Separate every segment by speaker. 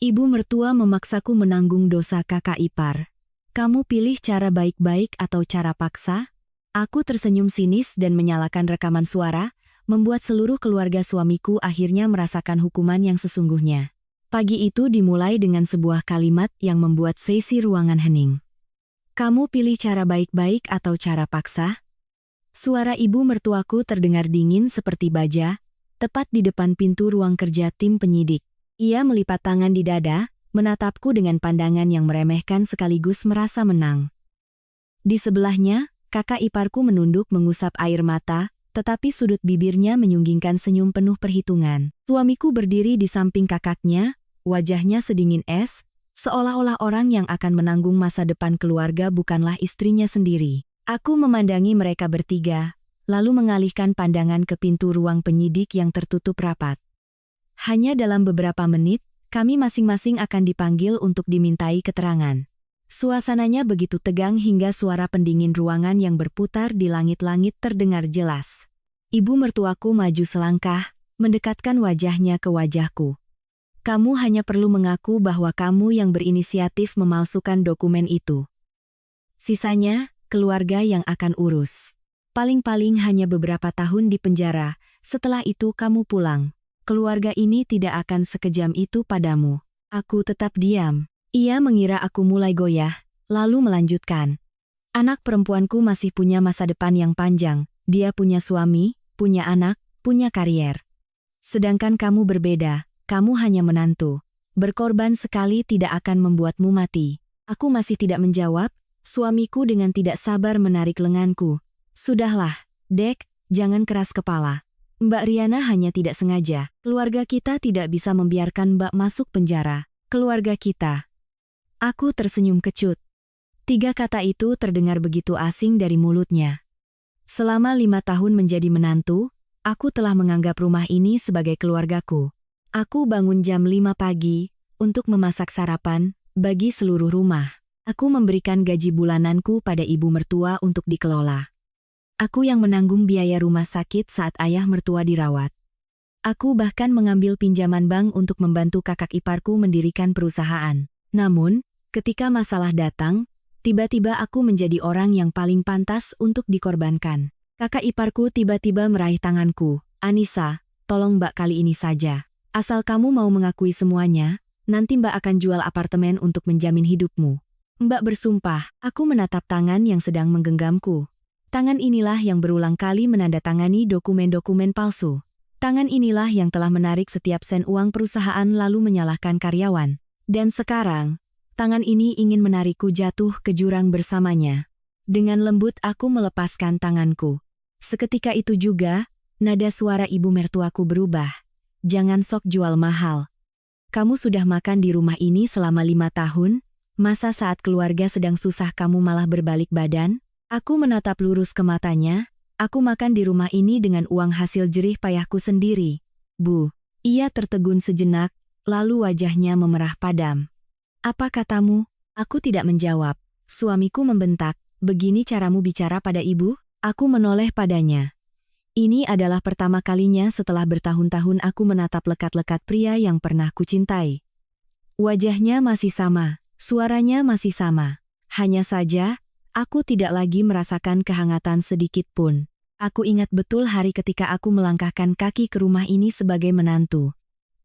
Speaker 1: Ibu mertua memaksaku menanggung dosa kakak ipar. Kamu pilih cara baik-baik atau cara paksa? Aku tersenyum sinis dan menyalakan rekaman suara, membuat seluruh keluarga suamiku akhirnya merasakan hukuman yang sesungguhnya. Pagi itu dimulai dengan sebuah kalimat yang membuat sesi ruangan hening. Kamu pilih cara baik-baik atau cara paksa? Suara ibu mertuaku terdengar dingin seperti baja, tepat di depan pintu ruang kerja tim penyidik. Ia melipat tangan di dada, menatapku dengan pandangan yang meremehkan sekaligus merasa menang. Di sebelahnya, kakak iparku menunduk mengusap air mata, tetapi sudut bibirnya menyunggingkan senyum penuh perhitungan. Suamiku berdiri di samping kakaknya, wajahnya sedingin es, seolah-olah orang yang akan menanggung masa depan keluarga bukanlah istrinya sendiri. Aku memandangi mereka bertiga, lalu mengalihkan pandangan ke pintu ruang penyidik yang tertutup rapat. Hanya dalam beberapa menit, kami masing-masing akan dipanggil untuk dimintai keterangan. Suasananya begitu tegang hingga suara pendingin ruangan yang berputar di langit-langit terdengar jelas. Ibu mertuaku maju selangkah, mendekatkan wajahnya ke wajahku. Kamu hanya perlu mengaku bahwa kamu yang berinisiatif memalsukan dokumen itu. Sisanya, keluarga yang akan urus. Paling-paling hanya beberapa tahun di penjara, setelah itu kamu pulang. Keluarga ini tidak akan sekejam itu padamu. Aku tetap diam. Ia mengira aku mulai goyah, lalu melanjutkan. Anak perempuanku masih punya masa depan yang panjang. Dia punya suami, punya anak, punya karier. Sedangkan kamu berbeda, kamu hanya menantu. Berkorban sekali tidak akan membuatmu mati. Aku masih tidak menjawab, suamiku dengan tidak sabar menarik lenganku. Sudahlah, Dek, jangan keras kepala. Mbak Riana hanya tidak sengaja. Keluarga kita tidak bisa membiarkan Mbak masuk penjara. Keluarga kita. Aku tersenyum kecut. 3 kata itu terdengar begitu asing dari mulutnya. Selama 5 tahun menjadi menantu, aku telah menganggap rumah ini sebagai keluargaku. Aku bangun jam 5 pagi untuk memasak sarapan bagi seluruh rumah. Aku memberikan gaji bulananku pada ibu mertua untuk dikelola. Aku yang menanggung biaya rumah sakit saat ayah mertua dirawat. Aku bahkan mengambil pinjaman bank untuk membantu kakak iparku mendirikan perusahaan. Namun, ketika masalah datang, tiba-tiba aku menjadi orang yang paling pantas untuk dikorbankan. Kakak iparku tiba-tiba meraih tanganku. Anissa, tolong Mbak kali ini saja. Asal kamu mau mengakui semuanya, nanti Mbak akan jual apartemen untuk menjamin hidupmu. Mbak bersumpah. Aku menatap tangan yang sedang menggenggamku. Tangan inilah yang berulang kali menandatangani dokumen-dokumen palsu. Tangan inilah yang telah menarik setiap sen uang perusahaan lalu menyalahkan karyawan. Dan sekarang, tangan ini ingin menarikku jatuh ke jurang bersamanya. Dengan lembut aku melepaskan tanganku. Seketika itu juga, nada suara ibu mertuaku berubah. Jangan sok jual mahal. Kamu sudah makan di rumah ini selama 5 tahun, masa saat keluarga sedang susah kamu malah berbalik badan? Aku menatap lurus ke matanya, aku makan di rumah ini dengan uang hasil jerih payahku sendiri. Bu, ia tertegun sejenak, lalu wajahnya memerah padam. Apa katamu? Aku tidak menjawab. Suamiku membentak, begini caramu bicara pada ibu? Aku menoleh padanya. Ini adalah pertama kalinya setelah bertahun-tahun aku menatap lekat-lekat pria yang pernah kucintai. Wajahnya masih sama, suaranya masih sama. Hanya saja, aku tidak lagi merasakan kehangatan sedikit pun. Aku ingat betul hari ketika aku melangkahkan kaki ke rumah ini sebagai menantu.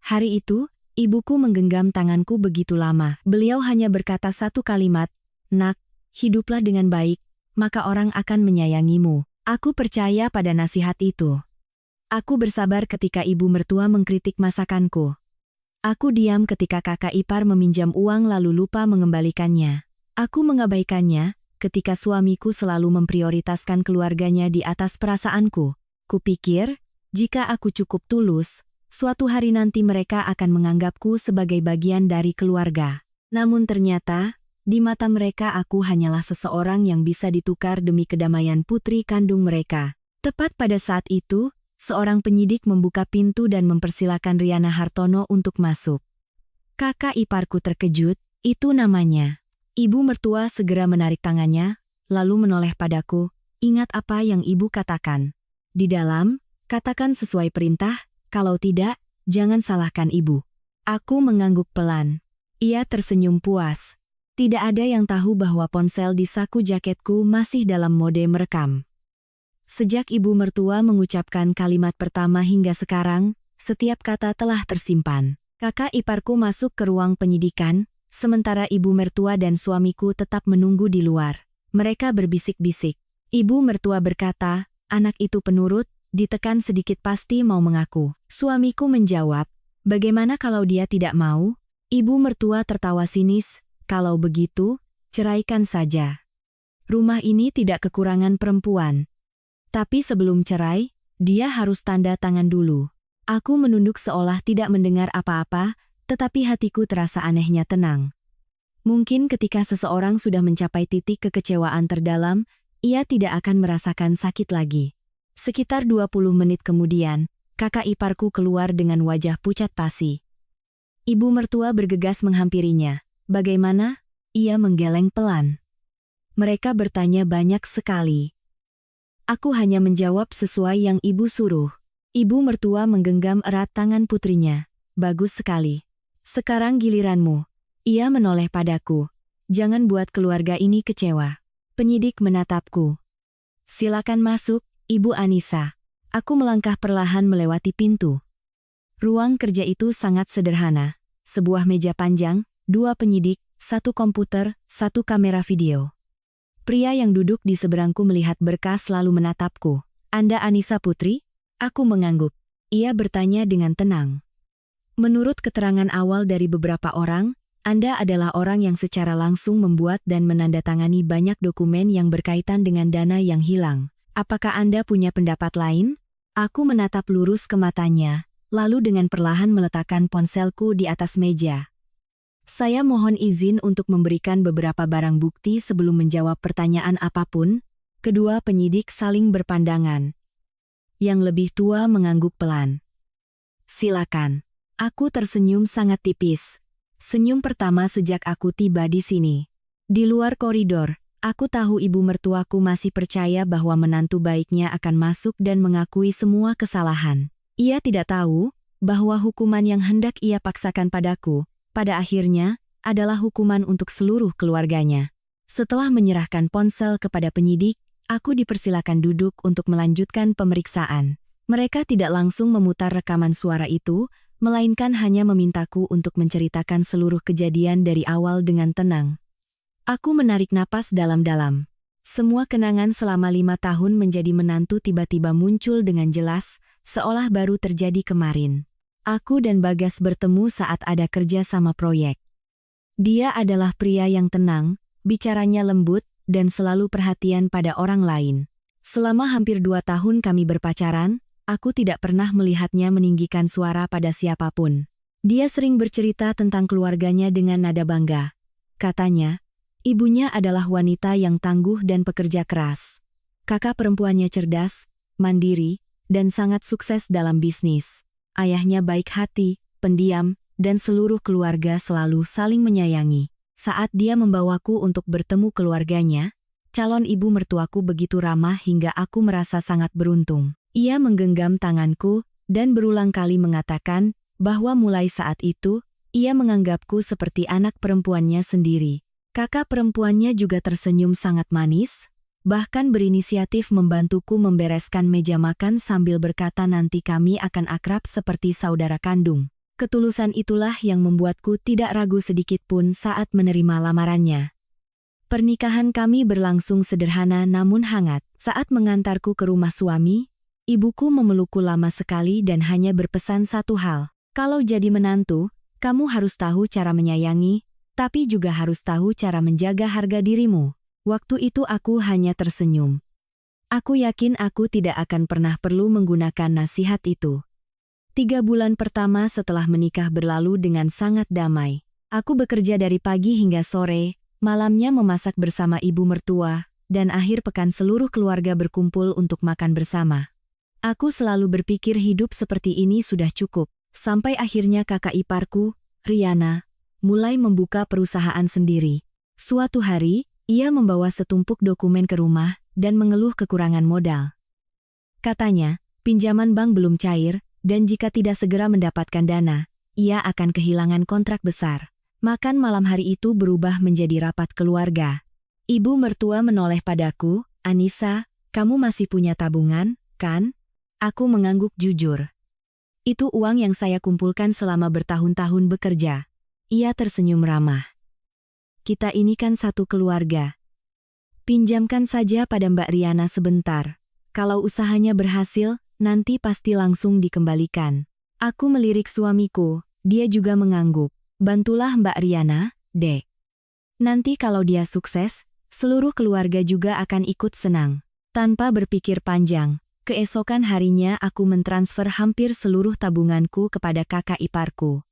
Speaker 1: Hari itu, ibuku menggenggam tanganku begitu lama. Beliau hanya berkata satu kalimat, "Nak, hiduplah dengan baik, maka orang akan menyayangimu." Aku percaya pada nasihat itu. Aku bersabar ketika ibu mertua mengkritik masakanku. Aku diam ketika kakak ipar meminjam uang lalu lupa mengembalikannya. Aku mengabaikannya ketika suamiku selalu memprioritaskan keluarganya di atas perasaanku. Kupikir, jika aku cukup tulus, suatu hari nanti mereka akan menganggapku sebagai bagian dari keluarga. Namun ternyata, di mata mereka aku hanyalah seseorang yang bisa ditukar demi kedamaian putri kandung mereka. Tepat pada saat itu, seorang penyidik membuka pintu dan mempersilakan Riana Hartono untuk masuk. Kakak iparku terkejut, itu namanya. Ibu mertua segera menarik tangannya, lalu menoleh padaku, "Ingat apa yang ibu katakan. Di dalam, katakan sesuai perintah, kalau tidak, jangan salahkan ibu." Aku mengangguk pelan. Ia tersenyum puas. Tidak ada yang tahu bahwa ponsel di saku jaketku masih dalam mode merekam. Sejak ibu mertua mengucapkan kalimat pertama hingga sekarang, setiap kata telah tersimpan. Kakak iparku masuk ke ruang penyidikan, sementara ibu mertua dan suamiku tetap menunggu di luar. Mereka berbisik-bisik. Ibu mertua berkata, anak itu penurut, ditekan sedikit pasti mau mengaku. Suamiku menjawab, bagaimana kalau dia tidak mau? Ibu mertua tertawa sinis, kalau begitu, ceraikan saja. Rumah ini tidak kekurangan perempuan. Tapi sebelum cerai, dia harus tanda tangan dulu. Aku menunduk seolah tidak mendengar apa-apa, tetapi hatiku terasa anehnya tenang. Mungkin ketika seseorang sudah mencapai titik kekecewaan terdalam, ia tidak akan merasakan sakit lagi. Sekitar 20 menit kemudian, kakak iparku keluar dengan wajah pucat pasi. Ibu mertua bergegas menghampirinya. Bagaimana? Ia menggeleng pelan. Mereka bertanya banyak sekali. Aku hanya menjawab sesuai yang ibu suruh. Ibu mertua menggenggam erat tangan putrinya. Bagus sekali. Sekarang giliranmu. Ia menoleh padaku. Jangan buat keluarga ini kecewa. Penyidik menatapku. Silakan masuk, Ibu Anissa. Aku melangkah perlahan melewati pintu. Ruang kerja itu sangat sederhana. Sebuah meja panjang, 2 penyidik, 1 komputer, 1 kamera video. Pria yang duduk di seberangku melihat berkas lalu menatapku. Anda Anissa Putri? Aku mengangguk. Ia bertanya dengan tenang. Menurut keterangan awal dari beberapa orang, Anda adalah orang yang secara langsung membuat dan menandatangani banyak dokumen yang berkaitan dengan dana yang hilang. Apakah Anda punya pendapat lain? Aku menatap lurus ke matanya, lalu dengan perlahan meletakkan ponselku di atas meja. Saya mohon izin untuk memberikan beberapa barang bukti sebelum menjawab pertanyaan apapun. Kedua penyidik saling berpandangan. Yang lebih tua mengangguk pelan. Silakan. Aku tersenyum sangat tipis. Senyum pertama sejak aku tiba di sini. Di luar koridor, aku tahu ibu mertuaku masih percaya bahwa menantu baiknya akan masuk dan mengakui semua kesalahan. Ia tidak tahu bahwa hukuman yang hendak ia paksakan padaku, pada akhirnya, adalah hukuman untuk seluruh keluarganya. Setelah menyerahkan ponsel kepada penyidik, aku dipersilakan duduk untuk melanjutkan pemeriksaan. Mereka tidak langsung memutar rekaman suara itu, melainkan hanya memintaku untuk menceritakan seluruh kejadian dari awal dengan tenang. Aku menarik napas dalam-dalam. Semua kenangan selama 5 tahun menjadi menantu tiba-tiba muncul dengan jelas, seolah baru terjadi kemarin. Aku dan Bagas bertemu saat ada kerja sama proyek. Dia adalah pria yang tenang, bicaranya lembut, dan selalu perhatian pada orang lain. Selama hampir 2 tahun kami berpacaran, aku tidak pernah melihatnya meninggikan suara pada siapapun. Dia sering bercerita tentang keluarganya dengan nada bangga. Katanya, ibunya adalah wanita yang tangguh dan pekerja keras. Kakak perempuannya cerdas, mandiri, dan sangat sukses dalam bisnis. Ayahnya baik hati, pendiam, dan seluruh keluarga selalu saling menyayangi. Saat dia membawaku untuk bertemu keluarganya, calon ibu mertuaku begitu ramah hingga aku merasa sangat beruntung. Ia menggenggam tanganku dan berulang kali mengatakan bahwa mulai saat itu, ia menganggapku seperti anak perempuannya sendiri. Kakak perempuannya juga tersenyum sangat manis, bahkan berinisiatif membantuku membereskan meja makan sambil berkata nanti kami akan akrab seperti saudara kandung. Ketulusan itulah yang membuatku tidak ragu sedikit pun saat menerima lamarannya. Pernikahan kami berlangsung sederhana namun hangat. Saat mengantarku ke rumah suami, ibuku memelukku lama sekali dan hanya berpesan satu hal. Kalau jadi menantu, kamu harus tahu cara menyayangi, tapi juga harus tahu cara menjaga harga dirimu. Waktu itu aku hanya tersenyum. Aku yakin aku tidak akan pernah perlu menggunakan nasihat itu. 3 bulan pertama setelah menikah berlalu dengan sangat damai. Aku bekerja dari pagi hingga sore, malamnya memasak bersama ibu mertua, dan akhir pekan seluruh keluarga berkumpul untuk makan bersama. Aku selalu berpikir hidup seperti ini sudah cukup, sampai akhirnya kakak iparku, Riana, mulai membuka perusahaan sendiri. Suatu hari, ia membawa setumpuk dokumen ke rumah dan mengeluh kekurangan modal. Katanya, pinjaman bank belum cair, dan jika tidak segera mendapatkan dana, ia akan kehilangan kontrak besar. Makan malam hari itu berubah menjadi rapat keluarga. Ibu mertua menoleh padaku, "Anissa, kamu masih punya tabungan, kan?" Aku mengangguk jujur. "Itu uang yang saya kumpulkan selama bertahun-tahun bekerja." Ia tersenyum ramah. "Kita ini kan satu keluarga. Pinjamkan saja pada Mbak Riana sebentar. Kalau usahanya berhasil, nanti pasti langsung dikembalikan." Aku melirik suamiku, dia juga mengangguk. "Bantulah Mbak Riana, Dek. Nanti kalau dia sukses, seluruh keluarga juga akan ikut senang." Tanpa berpikir panjang, keesokan harinya aku mentransfer hampir seluruh tabunganku kepada kakak iparku.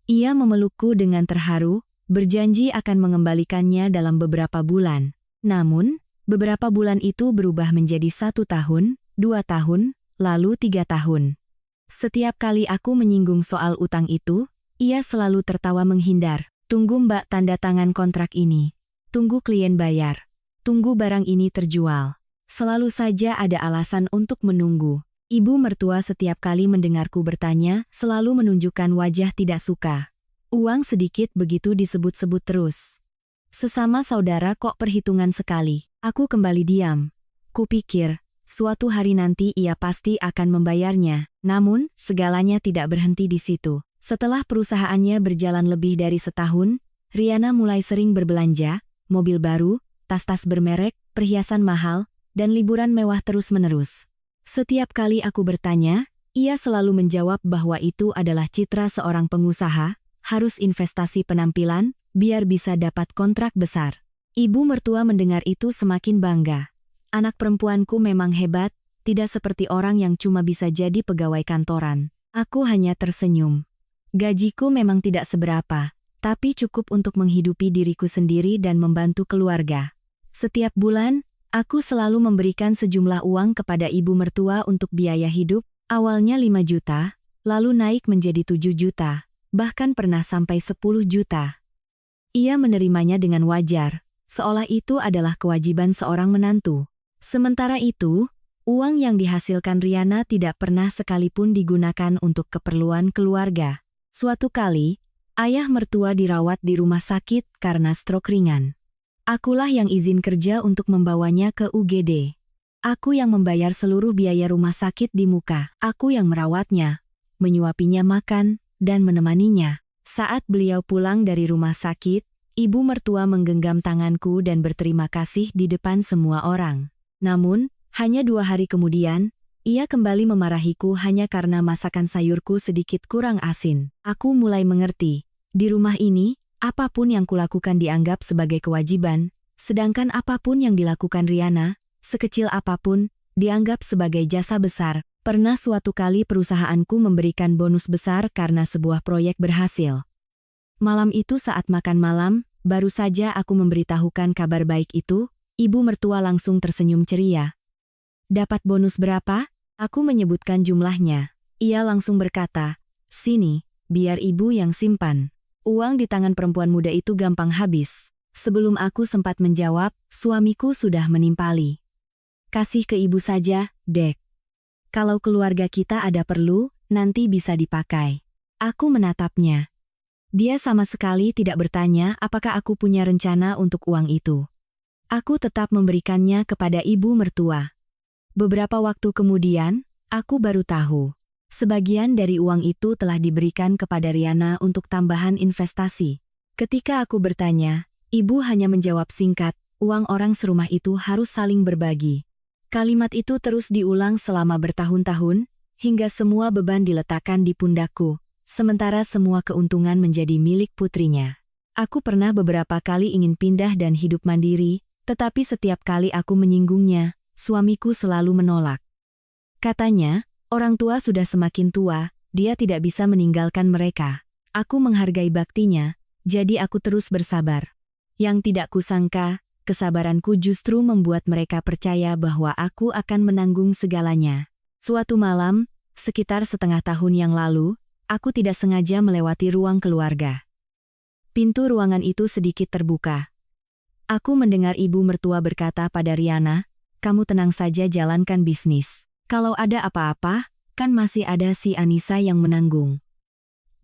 Speaker 1: Ia memelukku dengan terharu, berjanji akan mengembalikannya dalam beberapa bulan. Namun, beberapa bulan itu berubah menjadi 1 tahun, 2 tahun, lalu 3 tahun. Setiap kali aku menyinggung soal utang itu, ia selalu tertawa menghindar. "Tunggu Mbak tanda tangan kontrak ini. Tunggu klien bayar. Tunggu barang ini terjual." Selalu saja ada alasan untuk menunggu. Ibu mertua setiap kali mendengarku bertanya, selalu menunjukkan wajah tidak suka. "Uang sedikit begitu disebut-sebut terus. Sesama saudara kok perhitungan sekali." Aku kembali diam. Kupikir, suatu hari nanti ia pasti akan membayarnya. Namun, segalanya tidak berhenti di situ. Setelah perusahaannya berjalan lebih dari setahun, Riana mulai sering berbelanja, mobil baru, tas-tas bermerek, perhiasan mahal, dan liburan mewah terus-menerus. Setiap kali aku bertanya, ia selalu menjawab bahwa itu adalah citra seorang pengusaha, harus investasi penampilan, biar bisa dapat kontrak besar. Ibu mertua mendengar itu semakin bangga. "Anak perempuanku memang hebat, tidak seperti orang yang cuma bisa jadi pegawai kantoran." Aku hanya tersenyum. Gajiku memang tidak seberapa, tapi cukup untuk menghidupi diriku sendiri dan membantu keluarga. Setiap bulan, aku selalu memberikan sejumlah uang kepada ibu mertua untuk biaya hidup, awalnya 5 juta, lalu naik menjadi 7 juta, bahkan pernah sampai 10 juta. Ia menerimanya dengan wajar, seolah itu adalah kewajiban seorang menantu. Sementara itu, uang yang dihasilkan Riana tidak pernah sekalipun digunakan untuk keperluan keluarga. Suatu kali, ayah mertua dirawat di rumah sakit karena stroke ringan. Akulah yang izin kerja untuk membawanya ke UGD. Aku yang membayar seluruh biaya rumah sakit di muka. Aku yang merawatnya, menyuapinya makan, dan menemaninya. Saat beliau pulang dari rumah sakit, ibu mertua menggenggam tanganku dan berterima kasih di depan semua orang. Namun, hanya 2 hari kemudian, ia kembali memarahiku hanya karena masakan sayurku sedikit kurang asin. Aku mulai mengerti. Di rumah ini, apapun yang kulakukan dianggap sebagai kewajiban, sedangkan apapun yang dilakukan Riana, sekecil apapun, dianggap sebagai jasa besar. Pernah suatu kali perusahaanku memberikan bonus besar karena sebuah proyek berhasil. Malam itu saat makan malam, baru saja aku memberitahukan kabar baik itu, ibu mertua langsung tersenyum ceria. "Dapat bonus berapa?" Aku menyebutkan jumlahnya. Ia langsung berkata, "Sini, biar ibu yang simpan." Uang di tangan perempuan muda itu gampang habis. Sebelum aku sempat menjawab, suamiku sudah menimpali. "Kasih ke ibu saja, Dek. Kalau keluarga kita ada perlu, nanti bisa dipakai." Aku menatapnya. Dia sama sekali tidak bertanya apakah aku punya rencana untuk uang itu. Aku tetap memberikannya kepada ibu mertua. Beberapa waktu kemudian, aku baru tahu. Sebagian dari uang itu telah diberikan kepada Riana untuk tambahan investasi. Ketika aku bertanya, ibu hanya menjawab singkat, "Uang orang serumah itu harus saling berbagi." Kalimat itu terus diulang selama bertahun-tahun, hingga semua beban diletakkan di pundakku, sementara semua keuntungan menjadi milik putrinya. Aku pernah beberapa kali ingin pindah dan hidup mandiri, tetapi setiap kali aku menyinggungnya, suamiku selalu menolak. Katanya, orang tua sudah semakin tua, dia tidak bisa meninggalkan mereka. Aku menghargai baktinya, jadi aku terus bersabar. Yang tidak kusangka, kesabaranku justru membuat mereka percaya bahwa aku akan menanggung segalanya. Suatu malam, sekitar setengah tahun yang lalu, aku tidak sengaja melewati ruang keluarga. Pintu ruangan itu sedikit terbuka. Aku mendengar ibu mertua berkata pada Riana, "Kamu tenang saja jalankan bisnis. Kalau ada apa-apa, kan masih ada si Anissa yang menanggung.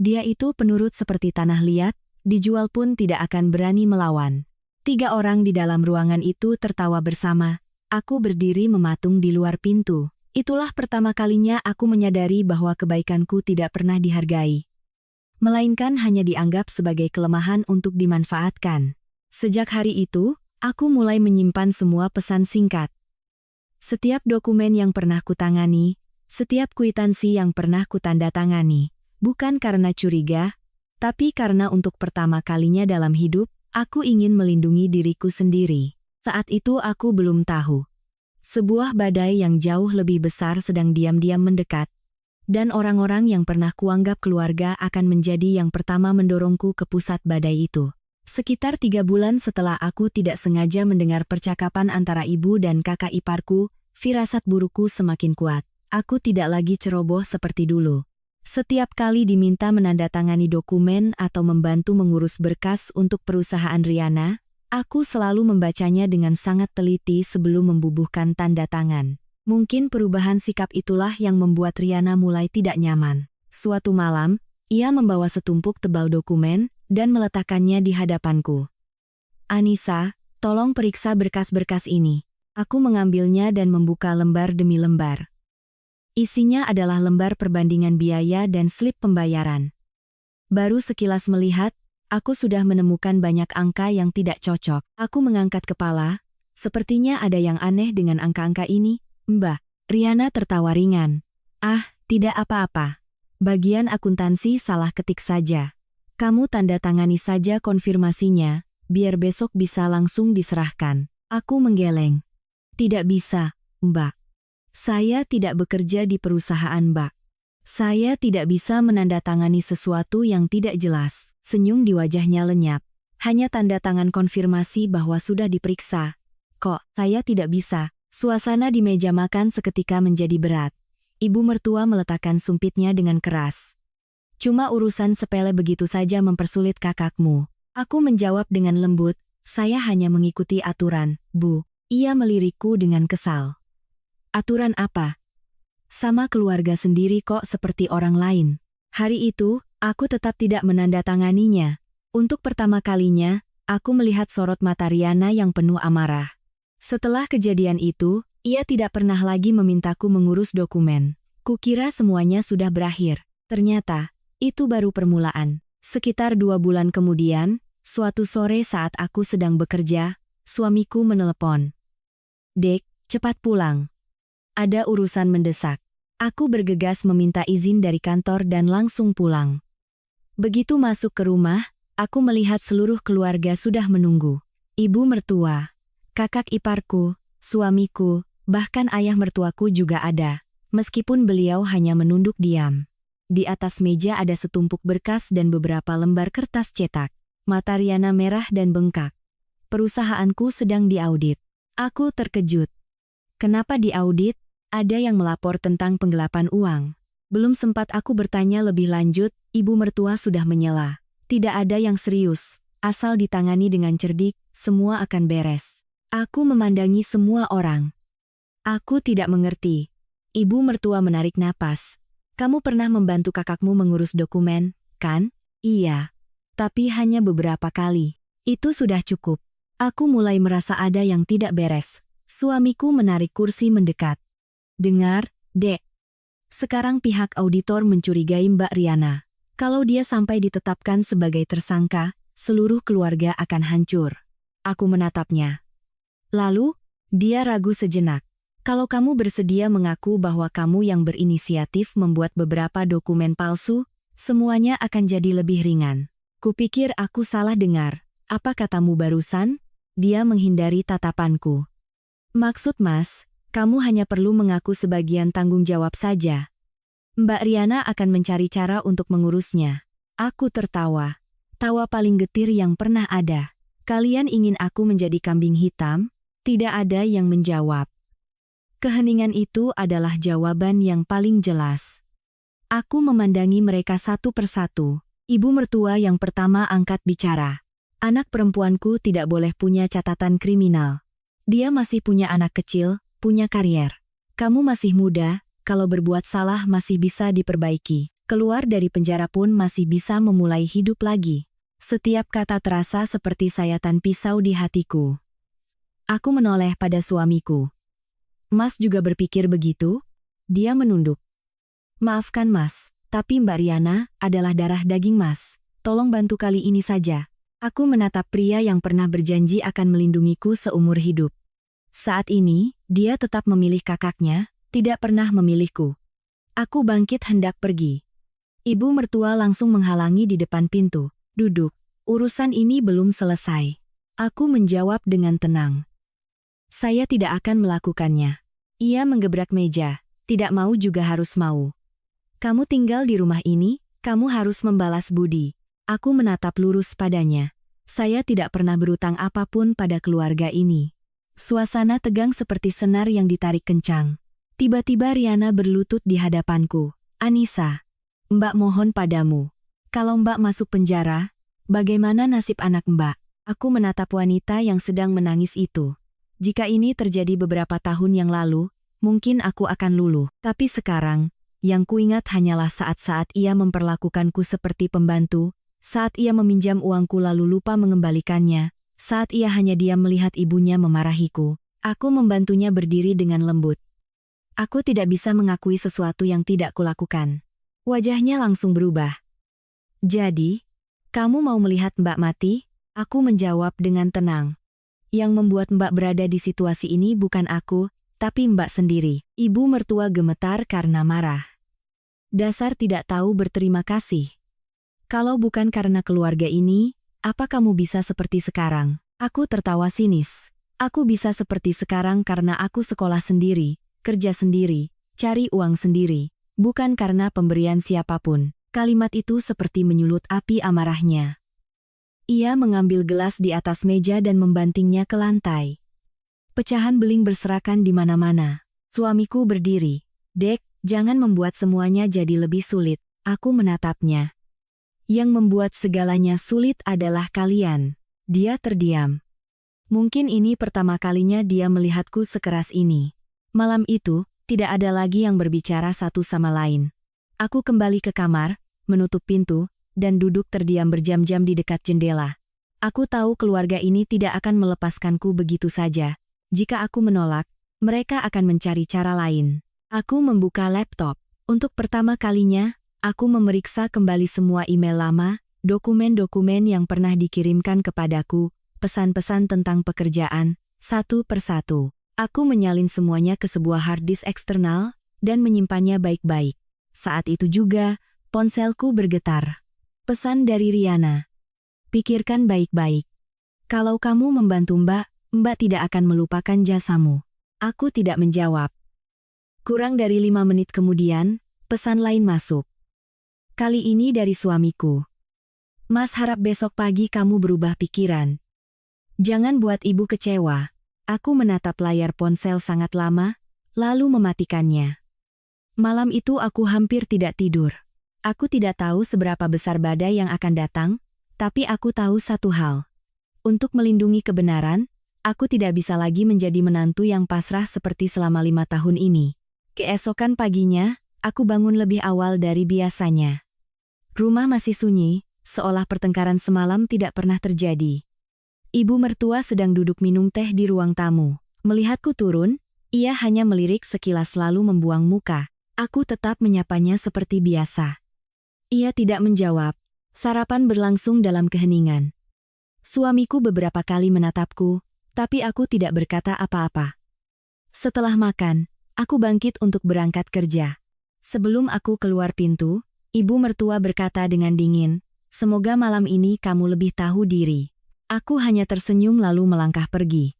Speaker 1: Dia itu penurut seperti tanah liat, dijual pun tidak akan berani melawan. 3 orang di dalam ruangan itu tertawa bersama. Aku berdiri mematung di luar pintu. Itulah pertama kalinya aku menyadari bahwa kebaikanku tidak pernah dihargai, melainkan hanya dianggap sebagai kelemahan untuk dimanfaatkan. Sejak hari itu, aku mulai menyimpan semua pesan singkat. Setiap dokumen yang pernah kutangani, setiap kwitansi yang pernah kutandatangani, bukan karena curiga, tapi karena untuk pertama kalinya dalam hidup, aku ingin melindungi diriku sendiri. Saat itu aku belum tahu. Sebuah badai yang jauh lebih besar sedang diam-diam mendekat, dan orang-orang yang pernah kuanggap keluarga akan menjadi yang pertama mendorongku ke pusat badai itu. Sekitar 3 bulan setelah aku tidak sengaja mendengar percakapan antara ibu dan kakak iparku, firasat burukku semakin kuat. Aku tidak lagi ceroboh seperti dulu. Setiap kali diminta menandatangani dokumen atau membantu mengurus berkas untuk perusahaan Riana, aku selalu membacanya dengan sangat teliti sebelum membubuhkan tanda tangan. Mungkin perubahan sikap itulah yang membuat Riana mulai tidak nyaman. Suatu malam, ia membawa setumpuk tebal dokumen dan meletakkannya di hadapanku. "Anissa, tolong periksa berkas-berkas ini." Aku mengambilnya dan membuka lembar demi lembar. Isinya adalah lembar perbandingan biaya dan slip pembayaran. Baru sekilas melihat, aku sudah menemukan banyak angka yang tidak cocok. Aku mengangkat kepala, sepertinya ada yang aneh dengan angka-angka ini, Mbak. Riana tertawa ringan. "Ah, tidak apa-apa. Bagian akuntansi salah ketik saja. Kamu tanda tangani saja konfirmasinya, biar besok bisa langsung diserahkan." Aku menggeleng. "Tidak bisa, Mbak. Saya tidak bekerja di perusahaan Mbak. Saya tidak bisa menandatangani sesuatu yang tidak jelas." Senyum di wajahnya lenyap. "Hanya tanda tangan konfirmasi bahwa sudah diperiksa." "Kok, saya tidak bisa?" Suasana di meja makan seketika menjadi berat. Ibu mertua meletakkan sumpitnya dengan keras. "Cuma urusan sepele begitu saja mempersulit kakakmu." Aku menjawab dengan lembut, "Saya hanya mengikuti aturan, Bu." Ia melirikku dengan kesal. "Aturan apa? Sama keluarga sendiri kok seperti orang lain." Hari itu, aku tetap tidak menandatanganinya. Untuk pertama kalinya, aku melihat sorot mata Riana yang penuh amarah. Setelah kejadian itu, ia tidak pernah lagi memintaku mengurus dokumen. Kukira semuanya sudah berakhir. Ternyata, itu baru permulaan. Sekitar 2 bulan kemudian, suatu sore saat aku sedang bekerja, suamiku menelepon. "Dek, cepat pulang. Ada urusan mendesak." Aku bergegas meminta izin dari kantor dan langsung pulang. Begitu masuk ke rumah, aku melihat seluruh keluarga sudah menunggu. Ibu mertua, kakak iparku, suamiku, bahkan ayah mertuaku juga ada, meskipun beliau hanya menunduk diam. Di atas meja ada setumpuk berkas dan beberapa lembar kertas cetak. Mata Riana merah dan bengkak. Perusahaanku sedang diaudit. Aku terkejut. "Kenapa diaudit? Ada yang melapor tentang penggelapan uang." Belum sempat aku bertanya lebih lanjut, ibu mertua sudah menyela. "Tidak ada yang serius. Asal ditangani dengan cerdik, semua akan beres." Aku memandangi semua orang. Aku tidak mengerti. Ibu mertua menarik napas. "Kamu pernah membantu kakakmu mengurus dokumen, kan?" "Iya. Tapi hanya beberapa kali. Itu sudah cukup." Aku mulai merasa ada yang tidak beres. Suamiku menarik kursi mendekat. "Dengar, Dek. Sekarang pihak auditor mencurigai Mbak Riana. Kalau dia sampai ditetapkan sebagai tersangka, seluruh keluarga akan hancur." Aku menatapnya. Lalu, dia ragu sejenak. "Kalau kamu bersedia mengaku bahwa kamu yang berinisiatif membuat beberapa dokumen palsu, semuanya akan jadi lebih ringan." Kupikir aku salah dengar. "Apa katamu barusan?" Dia menghindari tatapanku. "Maksud Mas, kamu hanya perlu mengaku sebagian tanggung jawab saja. Mbak Riana akan mencari cara untuk mengurusnya." Aku tertawa. Tawa paling getir yang pernah ada. "Kalian ingin aku menjadi kambing hitam?" Tidak ada yang menjawab. Keheningan itu adalah jawaban yang paling jelas. Aku memandangi mereka satu persatu. Ibu mertua yang pertama angkat bicara. "Anak perempuanku tidak boleh punya catatan kriminal. Dia masih punya anak kecil, punya karier. Kamu masih muda, kalau berbuat salah masih bisa diperbaiki. Keluar dari penjara pun masih bisa memulai hidup lagi. Setiap kata terasa seperti sayatan pisau di hatiku. Aku menoleh pada suamiku. Mas juga berpikir begitu? Dia menunduk. Maafkan Mas, tapi Mbak Riana adalah darah daging Mas. Tolong bantu kali ini saja. Aku menatap pria yang pernah berjanji akan melindungiku seumur hidup. Saat ini, dia tetap memilih kakaknya, tidak pernah memilihku. Aku bangkit hendak pergi. Ibu mertua langsung menghalangi di depan pintu. Duduk, urusan ini belum selesai. Aku menjawab dengan tenang. Saya tidak akan melakukannya. Ia menggebrak meja, tidak mau juga harus mau. Kamu tinggal di rumah ini, kamu harus membalas budi. Aku menatap lurus padanya. Saya tidak pernah berutang apapun pada keluarga ini. Suasana tegang seperti senar yang ditarik kencang. Tiba-tiba Riana berlutut di hadapanku. Anissa, Mbak mohon padamu. Kalau Mbak masuk penjara, bagaimana nasib anak Mbak? Aku menatap wanita yang sedang menangis itu. Jika ini terjadi beberapa tahun yang lalu, mungkin aku akan luluh. Tapi sekarang, yang kuingat hanyalah saat-saat ia memperlakukanku seperti pembantu, saat ia meminjam uangku lalu lupa mengembalikannya, saat ia hanya diam melihat ibunya memarahiku. Aku membantunya berdiri dengan lembut. Aku tidak bisa mengakui sesuatu yang tidak kulakukan. Wajahnya langsung berubah. Jadi, kamu mau melihat Mbak mati? Aku menjawab dengan tenang. Yang membuat Mbak berada di situasi ini bukan aku, tapi Mbak sendiri. Ibu mertua gemetar karena marah. Dasar tidak tahu berterima kasih. Kalau bukan karena keluarga ini, apa kamu bisa seperti sekarang? Aku tertawa sinis. Aku bisa seperti sekarang karena aku sekolah sendiri, kerja sendiri, cari uang sendiri. Bukan karena pemberian siapapun. Kalimat itu seperti menyulut api amarahnya. Ia mengambil gelas di atas meja dan membantingnya ke lantai. Pecahan beling berserakan di mana-mana. Suamiku berdiri. Dek, jangan membuat semuanya jadi lebih sulit. Aku menatapnya. Yang membuat segalanya sulit adalah kalian. Dia terdiam. Mungkin ini pertama kalinya dia melihatku sekeras ini. Malam itu, tidak ada lagi yang berbicara satu sama lain. Aku kembali ke kamar, menutup pintu, dan duduk terdiam berjam-jam di dekat jendela. Aku tahu keluarga ini tidak akan melepaskanku begitu saja. Jika aku menolak, mereka akan mencari cara lain. Aku membuka laptop. Untuk pertama kalinya, aku memeriksa kembali semua email lama, dokumen-dokumen yang pernah dikirimkan kepadaku, pesan-pesan tentang pekerjaan, satu persatu. Aku menyalin semuanya ke sebuah hard disk eksternal, dan menyimpannya baik-baik. Saat itu juga, ponselku bergetar. Pesan dari Riana. Pikirkan baik-baik. Kalau kamu membantu Mbak, Mbak tidak akan melupakan jasamu. Aku tidak menjawab. Kurang dari 5 menit kemudian, pesan lain masuk. Kali ini dari suamiku. Mas harap besok pagi kamu berubah pikiran. Jangan buat ibu kecewa. Aku menatap layar ponsel sangat lama, lalu mematikannya. Malam itu aku hampir tidak tidur. Aku tidak tahu seberapa besar badai yang akan datang, tapi aku tahu satu hal. Untuk melindungi kebenaran, aku tidak bisa lagi menjadi menantu yang pasrah seperti selama 5 tahun ini. Keesokan paginya, aku bangun lebih awal dari biasanya. Rumah masih sunyi, seolah pertengkaran semalam tidak pernah terjadi. Ibu mertua sedang duduk minum teh di ruang tamu. Melihatku turun, ia hanya melirik sekilas lalu membuang muka. Aku tetap menyapanya seperti biasa. Ia tidak menjawab. Sarapan berlangsung dalam keheningan. Suamiku beberapa kali menatapku, tapi aku tidak berkata apa-apa. Setelah makan, aku bangkit untuk berangkat kerja. Sebelum aku keluar pintu, ibu mertua berkata dengan dingin, "Semoga malam ini kamu lebih tahu diri." Aku hanya tersenyum lalu melangkah pergi.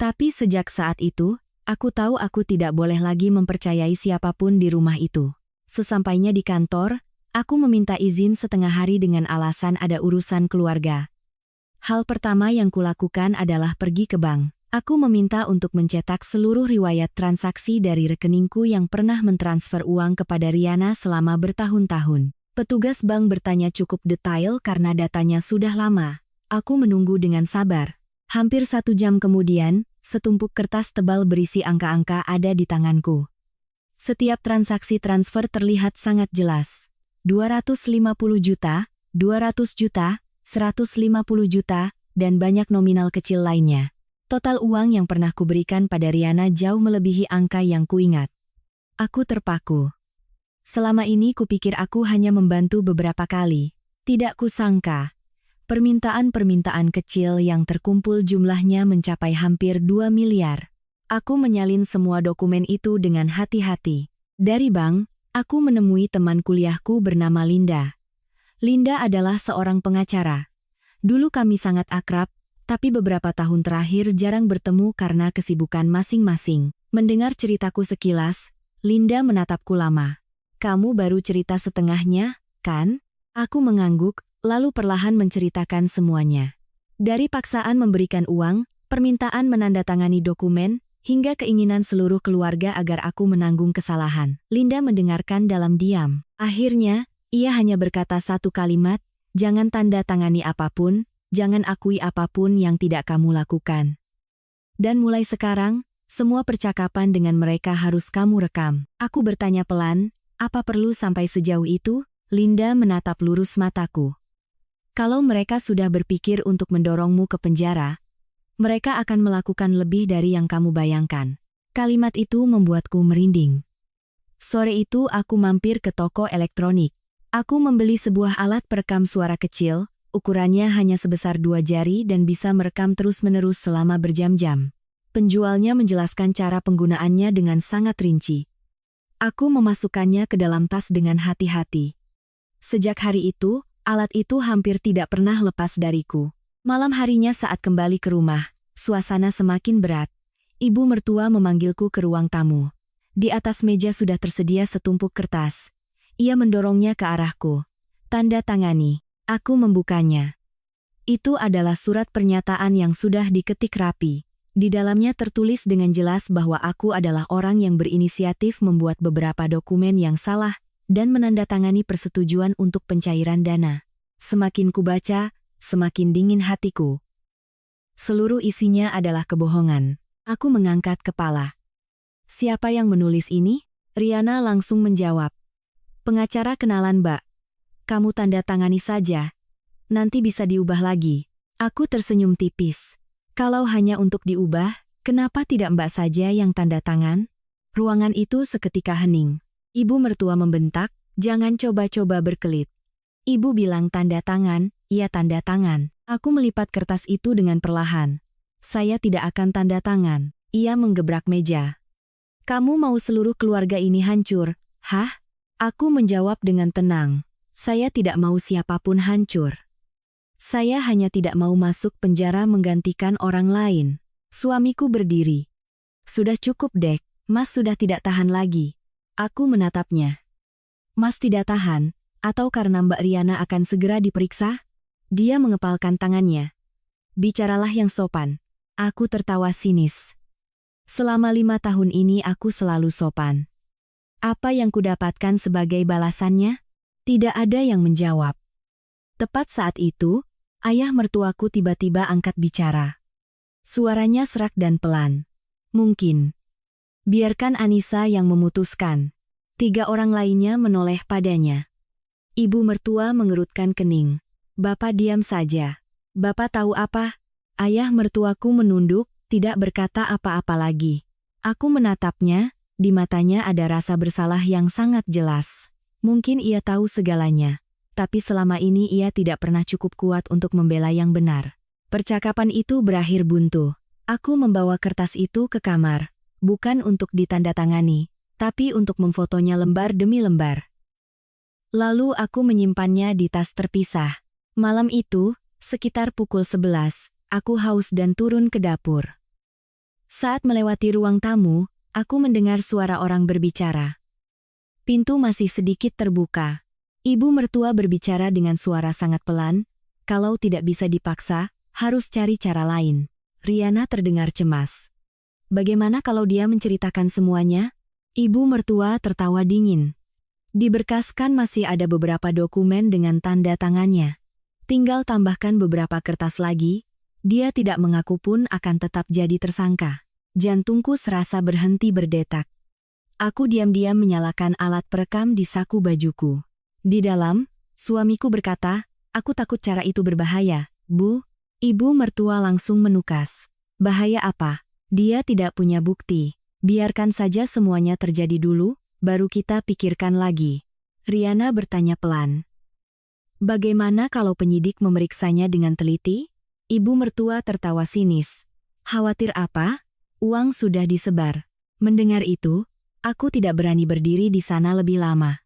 Speaker 1: Tapi sejak saat itu, aku tahu aku tidak boleh lagi mempercayai siapapun di rumah itu. Sesampainya di kantor, aku meminta izin setengah hari dengan alasan ada urusan keluarga. Hal pertama yang kulakukan adalah pergi ke bank. Aku meminta untuk mencetak seluruh riwayat transaksi dari rekeningku yang pernah mentransfer uang kepada Riana selama bertahun-tahun. Petugas bank bertanya cukup detail karena datanya sudah lama. Aku menunggu dengan sabar. Hampir 1 jam kemudian, setumpuk kertas tebal berisi angka-angka ada di tanganku. Setiap transaksi transfer terlihat sangat jelas. 250 juta, 200 juta, 150 juta, dan banyak nominal kecil lainnya. Total uang yang pernah kuberikan pada Riana jauh melebihi angka yang kuingat. Aku terpaku. Selama ini kupikir aku hanya membantu beberapa kali. Tidak kusangka. Permintaan-permintaan kecil yang terkumpul jumlahnya mencapai hampir 2 miliar. Aku menyalin semua dokumen itu dengan hati-hati. Dari bank, aku menemui teman kuliahku bernama Linda. Linda adalah seorang pengacara. Dulu kami sangat akrab, tapi beberapa tahun terakhir jarang bertemu karena kesibukan masing-masing. Mendengar ceritaku sekilas, Linda menatapku lama. Kamu baru cerita setengahnya, kan? Aku mengangguk, lalu perlahan menceritakan semuanya. Dari paksaan memberikan uang, permintaan menandatangani dokumen, hingga keinginan seluruh keluarga agar aku menanggung kesalahan. Linda mendengarkan dalam diam. Akhirnya, ia hanya berkata satu kalimat, jangan tanda tangani apapun, jangan akui apapun yang tidak kamu lakukan. Dan mulai sekarang, semua percakapan dengan mereka harus kamu rekam. Aku bertanya pelan, apa perlu sampai sejauh itu? Linda menatap lurus mataku. Kalau mereka sudah berpikir untuk mendorongmu ke penjara, mereka akan melakukan lebih dari yang kamu bayangkan. Kalimat itu membuatku merinding. Sore itu aku mampir ke toko elektronik. Aku membeli sebuah alat perekam suara kecil, ukurannya hanya sebesar 2 jari dan bisa merekam terus-menerus selama berjam-jam. Penjualnya menjelaskan cara penggunaannya dengan sangat rinci. Aku memasukkannya ke dalam tas dengan hati-hati. Sejak hari itu, alat itu hampir tidak pernah lepas dariku. Malam harinya saat kembali ke rumah, suasana semakin berat. Ibu mertua memanggilku ke ruang tamu. Di atas meja sudah tersedia setumpuk kertas. Ia mendorongnya ke arahku. Tanda tangani. Aku membukanya. Itu adalah surat pernyataan yang sudah diketik rapi. Di dalamnya tertulis dengan jelas bahwa aku adalah orang yang berinisiatif membuat beberapa dokumen yang salah dan menandatangani persetujuan untuk pencairan dana. Semakin kubaca, semakin dingin hatiku. Seluruh isinya adalah kebohongan. Aku mengangkat kepala. Siapa yang menulis ini? Riana langsung menjawab. Pengacara kenalan Mbak. Kamu tanda tangani saja. Nanti bisa diubah lagi. Aku tersenyum tipis. Kalau hanya untuk diubah, kenapa tidak Mbak saja yang tanda tangan? Ruangan itu seketika hening. Ibu mertua membentak, jangan coba-coba berkelit. Ibu bilang tanda tangan, iya tanda tangan. Aku melipat kertas itu dengan perlahan. Saya tidak akan tanda tangan. Ia menggebrak meja. Kamu mau seluruh keluarga ini hancur, hah? Aku menjawab dengan tenang. Saya tidak mau siapapun hancur. Saya hanya tidak mau masuk penjara menggantikan orang lain. Suamiku berdiri. Sudah cukup Dek, Mas sudah tidak tahan lagi. Aku menatapnya. Mas tidak tahan, atau karena Mbak Riana akan segera diperiksa? Dia mengepalkan tangannya. Bicaralah yang sopan. Aku tertawa sinis. Selama 5 tahun ini aku selalu sopan. Apa yang kudapatkan sebagai balasannya? Tidak ada yang menjawab. Tepat saat itu, ayah mertuaku tiba-tiba angkat bicara. Suaranya serak dan pelan. Mungkin. Biarkan Anissa yang memutuskan. 3 orang lainnya menoleh padanya. Ibu mertua mengerutkan kening. Bapak diam saja. Bapak tahu apa? Ayah mertuaku menunduk, tidak berkata apa-apa lagi. Aku menatapnya, di matanya ada rasa bersalah yang sangat jelas. Mungkin ia tahu segalanya. Tapi selama ini ia tidak pernah cukup kuat untuk membela yang benar. Percakapan itu berakhir buntu. Aku membawa kertas itu ke kamar, bukan untuk ditandatangani, tapi untuk memfotonya lembar demi lembar. Lalu aku menyimpannya di tas terpisah. Malam itu, sekitar pukul 11, aku haus dan turun ke dapur. Saat melewati ruang tamu, aku mendengar suara orang berbicara. Pintu masih sedikit terbuka. Ibu mertua berbicara dengan suara sangat pelan, kalau tidak bisa dipaksa, harus cari cara lain. Riana terdengar cemas. Bagaimana kalau dia menceritakan semuanya? Ibu mertua tertawa dingin. Di berkas kan masih ada beberapa dokumen dengan tanda tangannya. Tinggal tambahkan beberapa kertas lagi, dia tidak mengaku pun akan tetap jadi tersangka. Jantungku serasa berhenti berdetak. Aku diam-diam menyalakan alat perekam di saku bajuku. Di dalam, suamiku berkata, Aku takut cara itu berbahaya, Bu. Ibu mertua langsung menukas. Bahaya apa? Dia tidak punya bukti. Biarkan saja semuanya terjadi dulu, baru kita pikirkan lagi. Riana bertanya pelan. Bagaimana kalau penyidik memeriksanya dengan teliti? Ibu mertua tertawa sinis. Khawatir apa? Uang sudah disebar. Mendengar itu, aku tidak berani berdiri di sana lebih lama.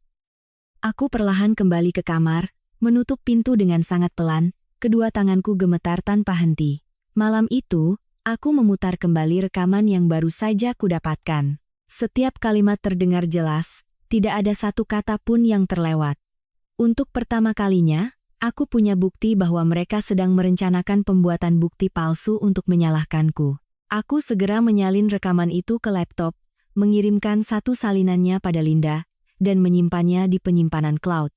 Speaker 1: Aku perlahan kembali ke kamar, menutup pintu dengan sangat pelan. Kedua tanganku gemetar tanpa henti. Malam itu, aku memutar kembali rekaman yang baru saja kudapatkan. Setiap kalimat terdengar jelas, tidak ada satu kata pun yang terlewat. Untuk pertama kalinya, aku punya bukti bahwa mereka sedang merencanakan pembuatan bukti palsu untuk menyalahkanku. Aku segera menyalin rekaman itu ke laptop, mengirimkan satu salinannya pada Linda, dan menyimpannya di penyimpanan cloud.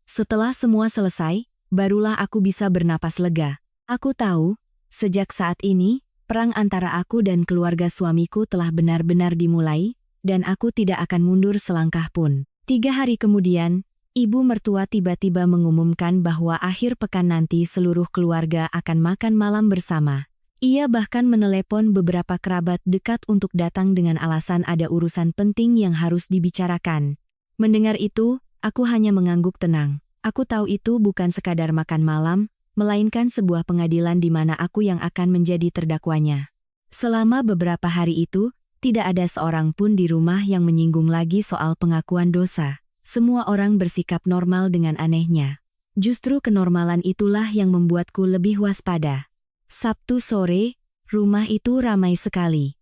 Speaker 1: Setelah semua selesai, barulah aku bisa bernapas lega. Aku tahu, sejak saat ini, perang antara aku dan keluarga suamiku telah benar-benar dimulai, dan aku tidak akan mundur selangkah pun. 3 hari kemudian, ibu mertua tiba-tiba mengumumkan bahwa akhir pekan nanti seluruh keluarga akan makan malam bersama. Ia bahkan menelepon beberapa kerabat dekat untuk datang dengan alasan ada urusan penting yang harus dibicarakan. Mendengar itu, aku hanya mengangguk tenang. Aku tahu itu bukan sekadar makan malam, melainkan sebuah pengadilan di mana aku yang akan menjadi terdakwanya. Selama beberapa hari itu, tidak ada seorang pun di rumah yang menyinggung lagi soal pengakuan dosa. Semua orang bersikap normal dengan anehnya. Justru kenormalan itulah yang membuatku lebih waspada. Sabtu sore, rumah itu ramai sekali.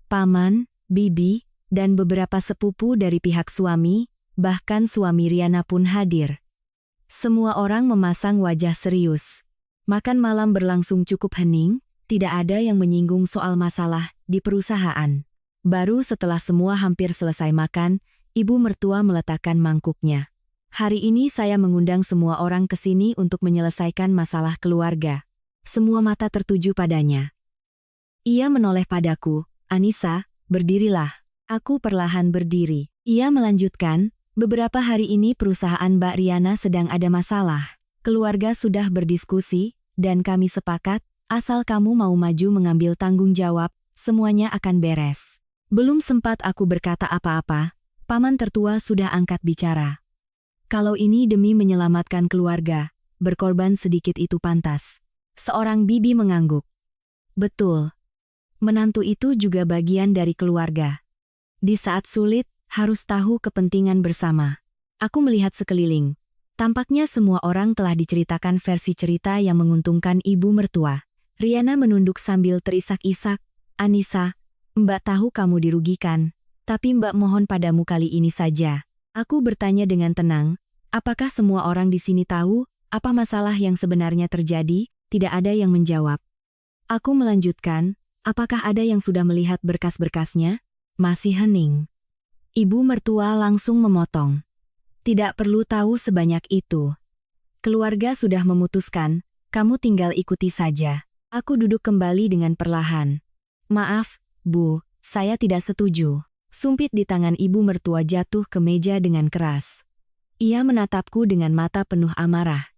Speaker 1: Paman, bibi, dan beberapa sepupu dari pihak suami, bahkan suami Riana pun hadir. Semua orang memasang wajah serius. Makan malam berlangsung cukup hening, tidak ada yang menyinggung soal masalah di perusahaan. Baru setelah semua hampir selesai makan, ibu mertua meletakkan mangkuknya. Hari ini saya mengundang semua orang ke sini untuk menyelesaikan masalah keluarga. Semua mata tertuju padanya. Ia menoleh padaku, Anissa, berdirilah. Aku perlahan berdiri. Ia melanjutkan, beberapa hari ini perusahaan Mbak Riana sedang ada masalah. Keluarga sudah berdiskusi, dan kami sepakat, asal kamu mau maju mengambil tanggung jawab, semuanya akan beres. Belum sempat aku berkata apa-apa, paman tertua sudah angkat bicara. Kalau ini demi menyelamatkan keluarga, berkorban sedikit itu pantas. Seorang bibi mengangguk. Betul. Menantu itu juga bagian dari keluarga. Di saat sulit, harus tahu kepentingan bersama. Aku melihat sekeliling. Tampaknya semua orang telah diceritakan versi cerita yang menguntungkan ibu mertua. Riana menunduk sambil terisak-isak. Anissa, Mbak tahu kamu dirugikan. Tapi Mbak mohon padamu kali ini saja. Aku bertanya dengan tenang, apakah semua orang di sini tahu apa masalah yang sebenarnya terjadi? Tidak ada yang menjawab. Aku melanjutkan, apakah ada yang sudah melihat berkas-berkasnya? Masih hening. Ibu mertua langsung memotong. Tidak perlu tahu sebanyak itu. Keluarga sudah memutuskan, kamu tinggal ikuti saja. Aku duduk kembali dengan perlahan. Maaf, Bu, saya tidak setuju. Sumpit di tangan ibu mertua jatuh ke meja dengan keras. Ia menatapku dengan mata penuh amarah.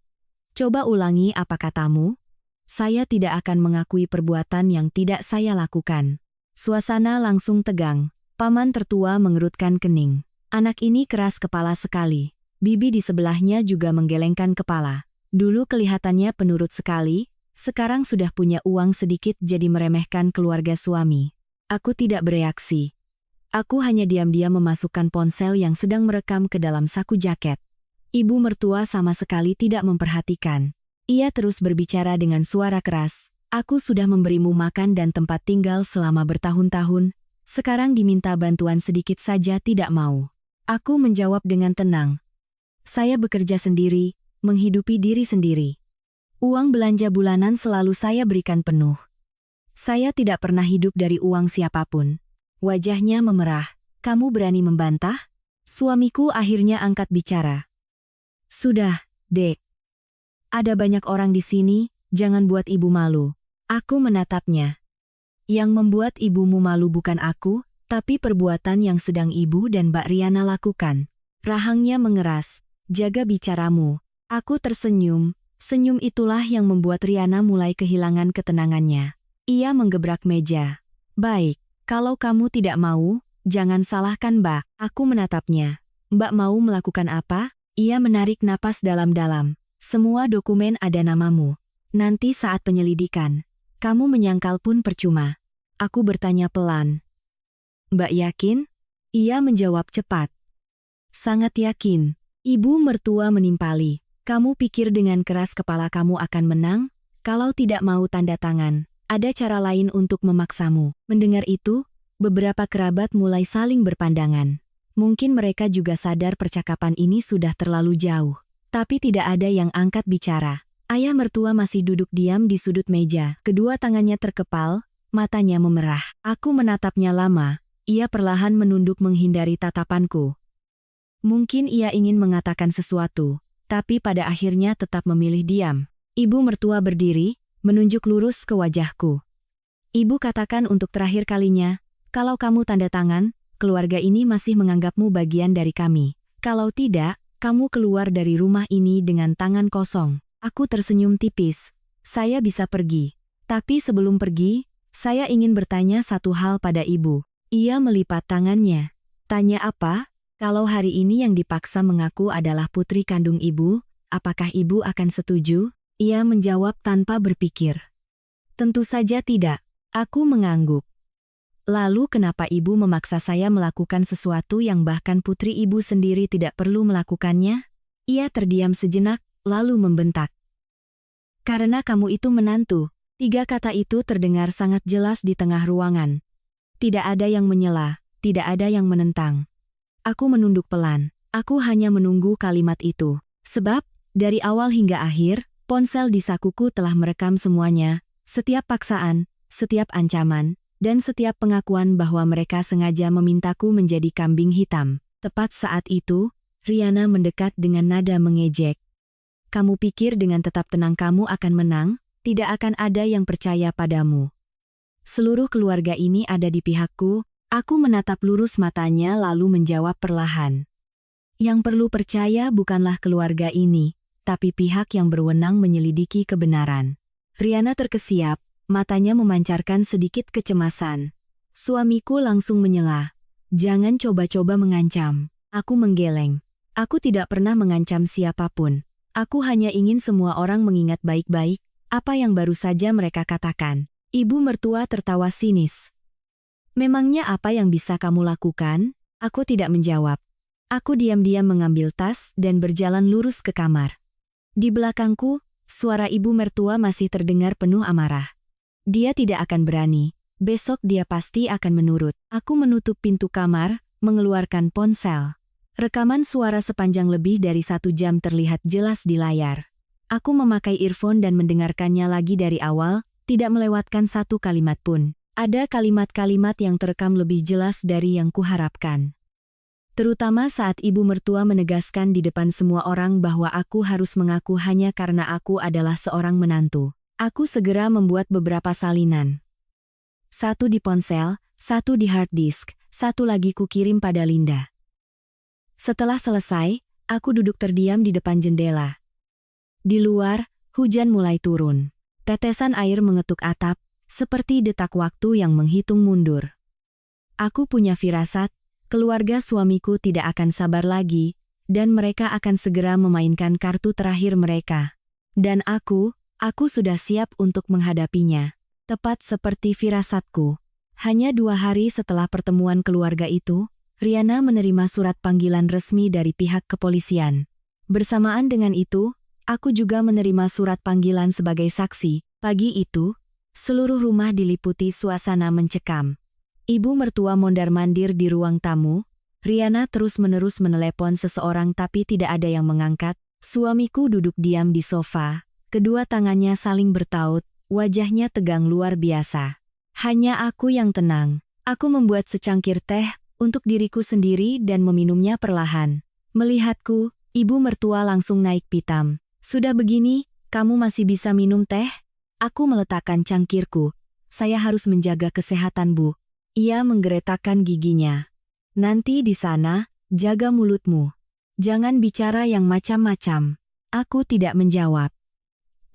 Speaker 1: Coba ulangi apa katamu? Saya tidak akan mengakui perbuatan yang tidak saya lakukan. Suasana langsung tegang. Paman tertua mengerutkan kening. Anak ini keras kepala sekali. Bibi di sebelahnya juga menggelengkan kepala. Dulu kelihatannya penurut sekali, sekarang sudah punya uang sedikit jadi meremehkan keluarga suami. Aku tidak bereaksi. Aku hanya diam-diam memasukkan ponsel yang sedang merekam ke dalam saku jaket. Ibu mertua sama sekali tidak memperhatikan. Ia terus berbicara dengan suara keras. Aku sudah memberimu makan dan tempat tinggal selama bertahun-tahun. Sekarang diminta bantuan sedikit saja tidak mau. Aku menjawab dengan tenang. Saya bekerja sendiri, menghidupi diri sendiri. Uang belanja bulanan selalu saya berikan penuh. Saya tidak pernah hidup dari uang siapapun. Wajahnya memerah. Kamu berani membantah? Suamiku akhirnya angkat bicara. Sudah, Dek. Ada banyak orang di sini, jangan buat ibu malu. Aku menatapnya. Yang membuat ibumu malu bukan aku, tapi perbuatan yang sedang ibu dan Mbak Riana lakukan. Rahangnya mengeras. Jaga bicaramu. Aku tersenyum, Senyum itulah yang membuat Riana mulai kehilangan ketenangannya. Ia menggebrak meja. Baik, kalau kamu tidak mau, jangan salahkan Mbak. Aku menatapnya. Mbak mau melakukan apa? Ia menarik napas dalam-dalam. Semua dokumen ada namamu. Nanti saat penyelidikan, kamu menyangkal pun percuma. Aku bertanya pelan. Mbak yakin? Ia menjawab cepat. Sangat yakin. Ibu mertua menimpali. Kamu pikir dengan keras kepala kamu akan menang? Kalau tidak mau tanda tangan, ada cara lain untuk memaksamu. Mendengar itu, beberapa kerabat mulai saling berpandangan. Mungkin mereka juga sadar percakapan ini sudah terlalu jauh. Tapi tidak ada yang angkat bicara. Ayah mertua masih duduk diam di sudut meja. Kedua tangannya terkepal, matanya memerah. Aku menatapnya lama. Ia perlahan menunduk menghindari tatapanku. Mungkin ia ingin mengatakan sesuatu, tapi pada akhirnya tetap memilih diam. Ibu mertua berdiri, menunjuk lurus ke wajahku. Ibu katakan untuk terakhir kalinya, kalau kamu tanda tangan, keluarga ini masih menganggapmu bagian dari kami. Kalau tidak, kamu keluar dari rumah ini dengan tangan kosong. Aku tersenyum tipis. Saya bisa pergi. Tapi sebelum pergi, saya ingin bertanya satu hal pada ibu. Ia melipat tangannya. Tanya apa? Kalau hari ini yang dipaksa mengaku adalah putri kandung ibu, apakah ibu akan setuju? Ia menjawab tanpa berpikir. Tentu saja tidak. Aku mengangguk. Lalu kenapa ibu memaksa saya melakukan sesuatu yang bahkan putri ibu sendiri tidak perlu melakukannya? Ia terdiam sejenak, lalu membentak. Karena kamu itu menantu. 3 kata itu terdengar sangat jelas di tengah ruangan. Tidak ada yang menyela, tidak ada yang menentang. Aku menunduk pelan. Aku hanya menunggu kalimat itu. Sebab, dari awal hingga akhir, ponsel di sakuku telah merekam semuanya, setiap paksaan, setiap ancaman, dan setiap pengakuan bahwa mereka sengaja memintaku menjadi kambing hitam. Tepat saat itu, Riana mendekat dengan nada mengejek. Kamu pikir dengan tetap tenang kamu akan menang? Tidak akan ada yang percaya padamu. Seluruh keluarga ini ada di pihakku. Aku menatap lurus matanya lalu menjawab perlahan. Yang perlu percaya bukanlah keluarga ini, tapi pihak yang berwenang menyelidiki kebenaran. Riana terkesiap, matanya memancarkan sedikit kecemasan. Suamiku langsung menyela. Jangan coba-coba mengancam. Aku menggeleng. Aku tidak pernah mengancam siapapun. Aku hanya ingin semua orang mengingat baik-baik apa yang baru saja mereka katakan. Ibu mertua tertawa sinis. Memangnya apa yang bisa kamu lakukan? Aku tidak menjawab. Aku diam-diam mengambil tas dan berjalan lurus ke kamar. Di belakangku, suara ibu mertua masih terdengar penuh amarah. Dia tidak akan berani. Besok dia pasti akan menurut. Aku menutup pintu kamar, mengeluarkan ponsel. Rekaman suara sepanjang lebih dari 1 jam terlihat jelas di layar. Aku memakai earphone dan mendengarkannya lagi dari awal, tidak melewatkan satu kalimat pun. Ada kalimat-kalimat yang terekam lebih jelas dari yang kuharapkan. Terutama saat ibu mertua menegaskan di depan semua orang bahwa aku harus mengaku hanya karena aku adalah seorang menantu. Aku segera membuat beberapa salinan. 1 di ponsel, 1 di hard disk, 1 lagi kukirim pada Linda. Setelah selesai, aku duduk terdiam di depan jendela. Di luar, hujan mulai turun. Tetesan air mengetuk atap, seperti detak waktu yang menghitung mundur. Aku punya firasat, keluarga suamiku tidak akan sabar lagi, dan mereka akan segera memainkan kartu terakhir mereka. Dan aku sudah siap untuk menghadapinya. Tepat seperti firasatku. Hanya 2 hari setelah pertemuan keluarga itu, Riana menerima surat panggilan resmi dari pihak kepolisian. Bersamaan dengan itu, aku juga menerima surat panggilan sebagai saksi. Pagi itu, seluruh rumah diliputi suasana mencekam. Ibu mertua mondar-mandir di ruang tamu. Riana terus-menerus menelepon seseorang tapi tidak ada yang mengangkat. Suamiku duduk diam di sofa. Kedua tangannya saling bertaut, wajahnya tegang luar biasa. Hanya aku yang tenang. Aku membuat secangkir teh untuk diriku sendiri dan meminumnya perlahan. Melihatku, ibu mertua langsung naik pitam. Sudah begini, kamu masih bisa minum teh? Aku meletakkan cangkirku. Saya harus menjaga kesehatan, Bu. Ia menggeretakkan giginya. Nanti di sana, jaga mulutmu. Jangan bicara yang macam-macam. Aku tidak menjawab.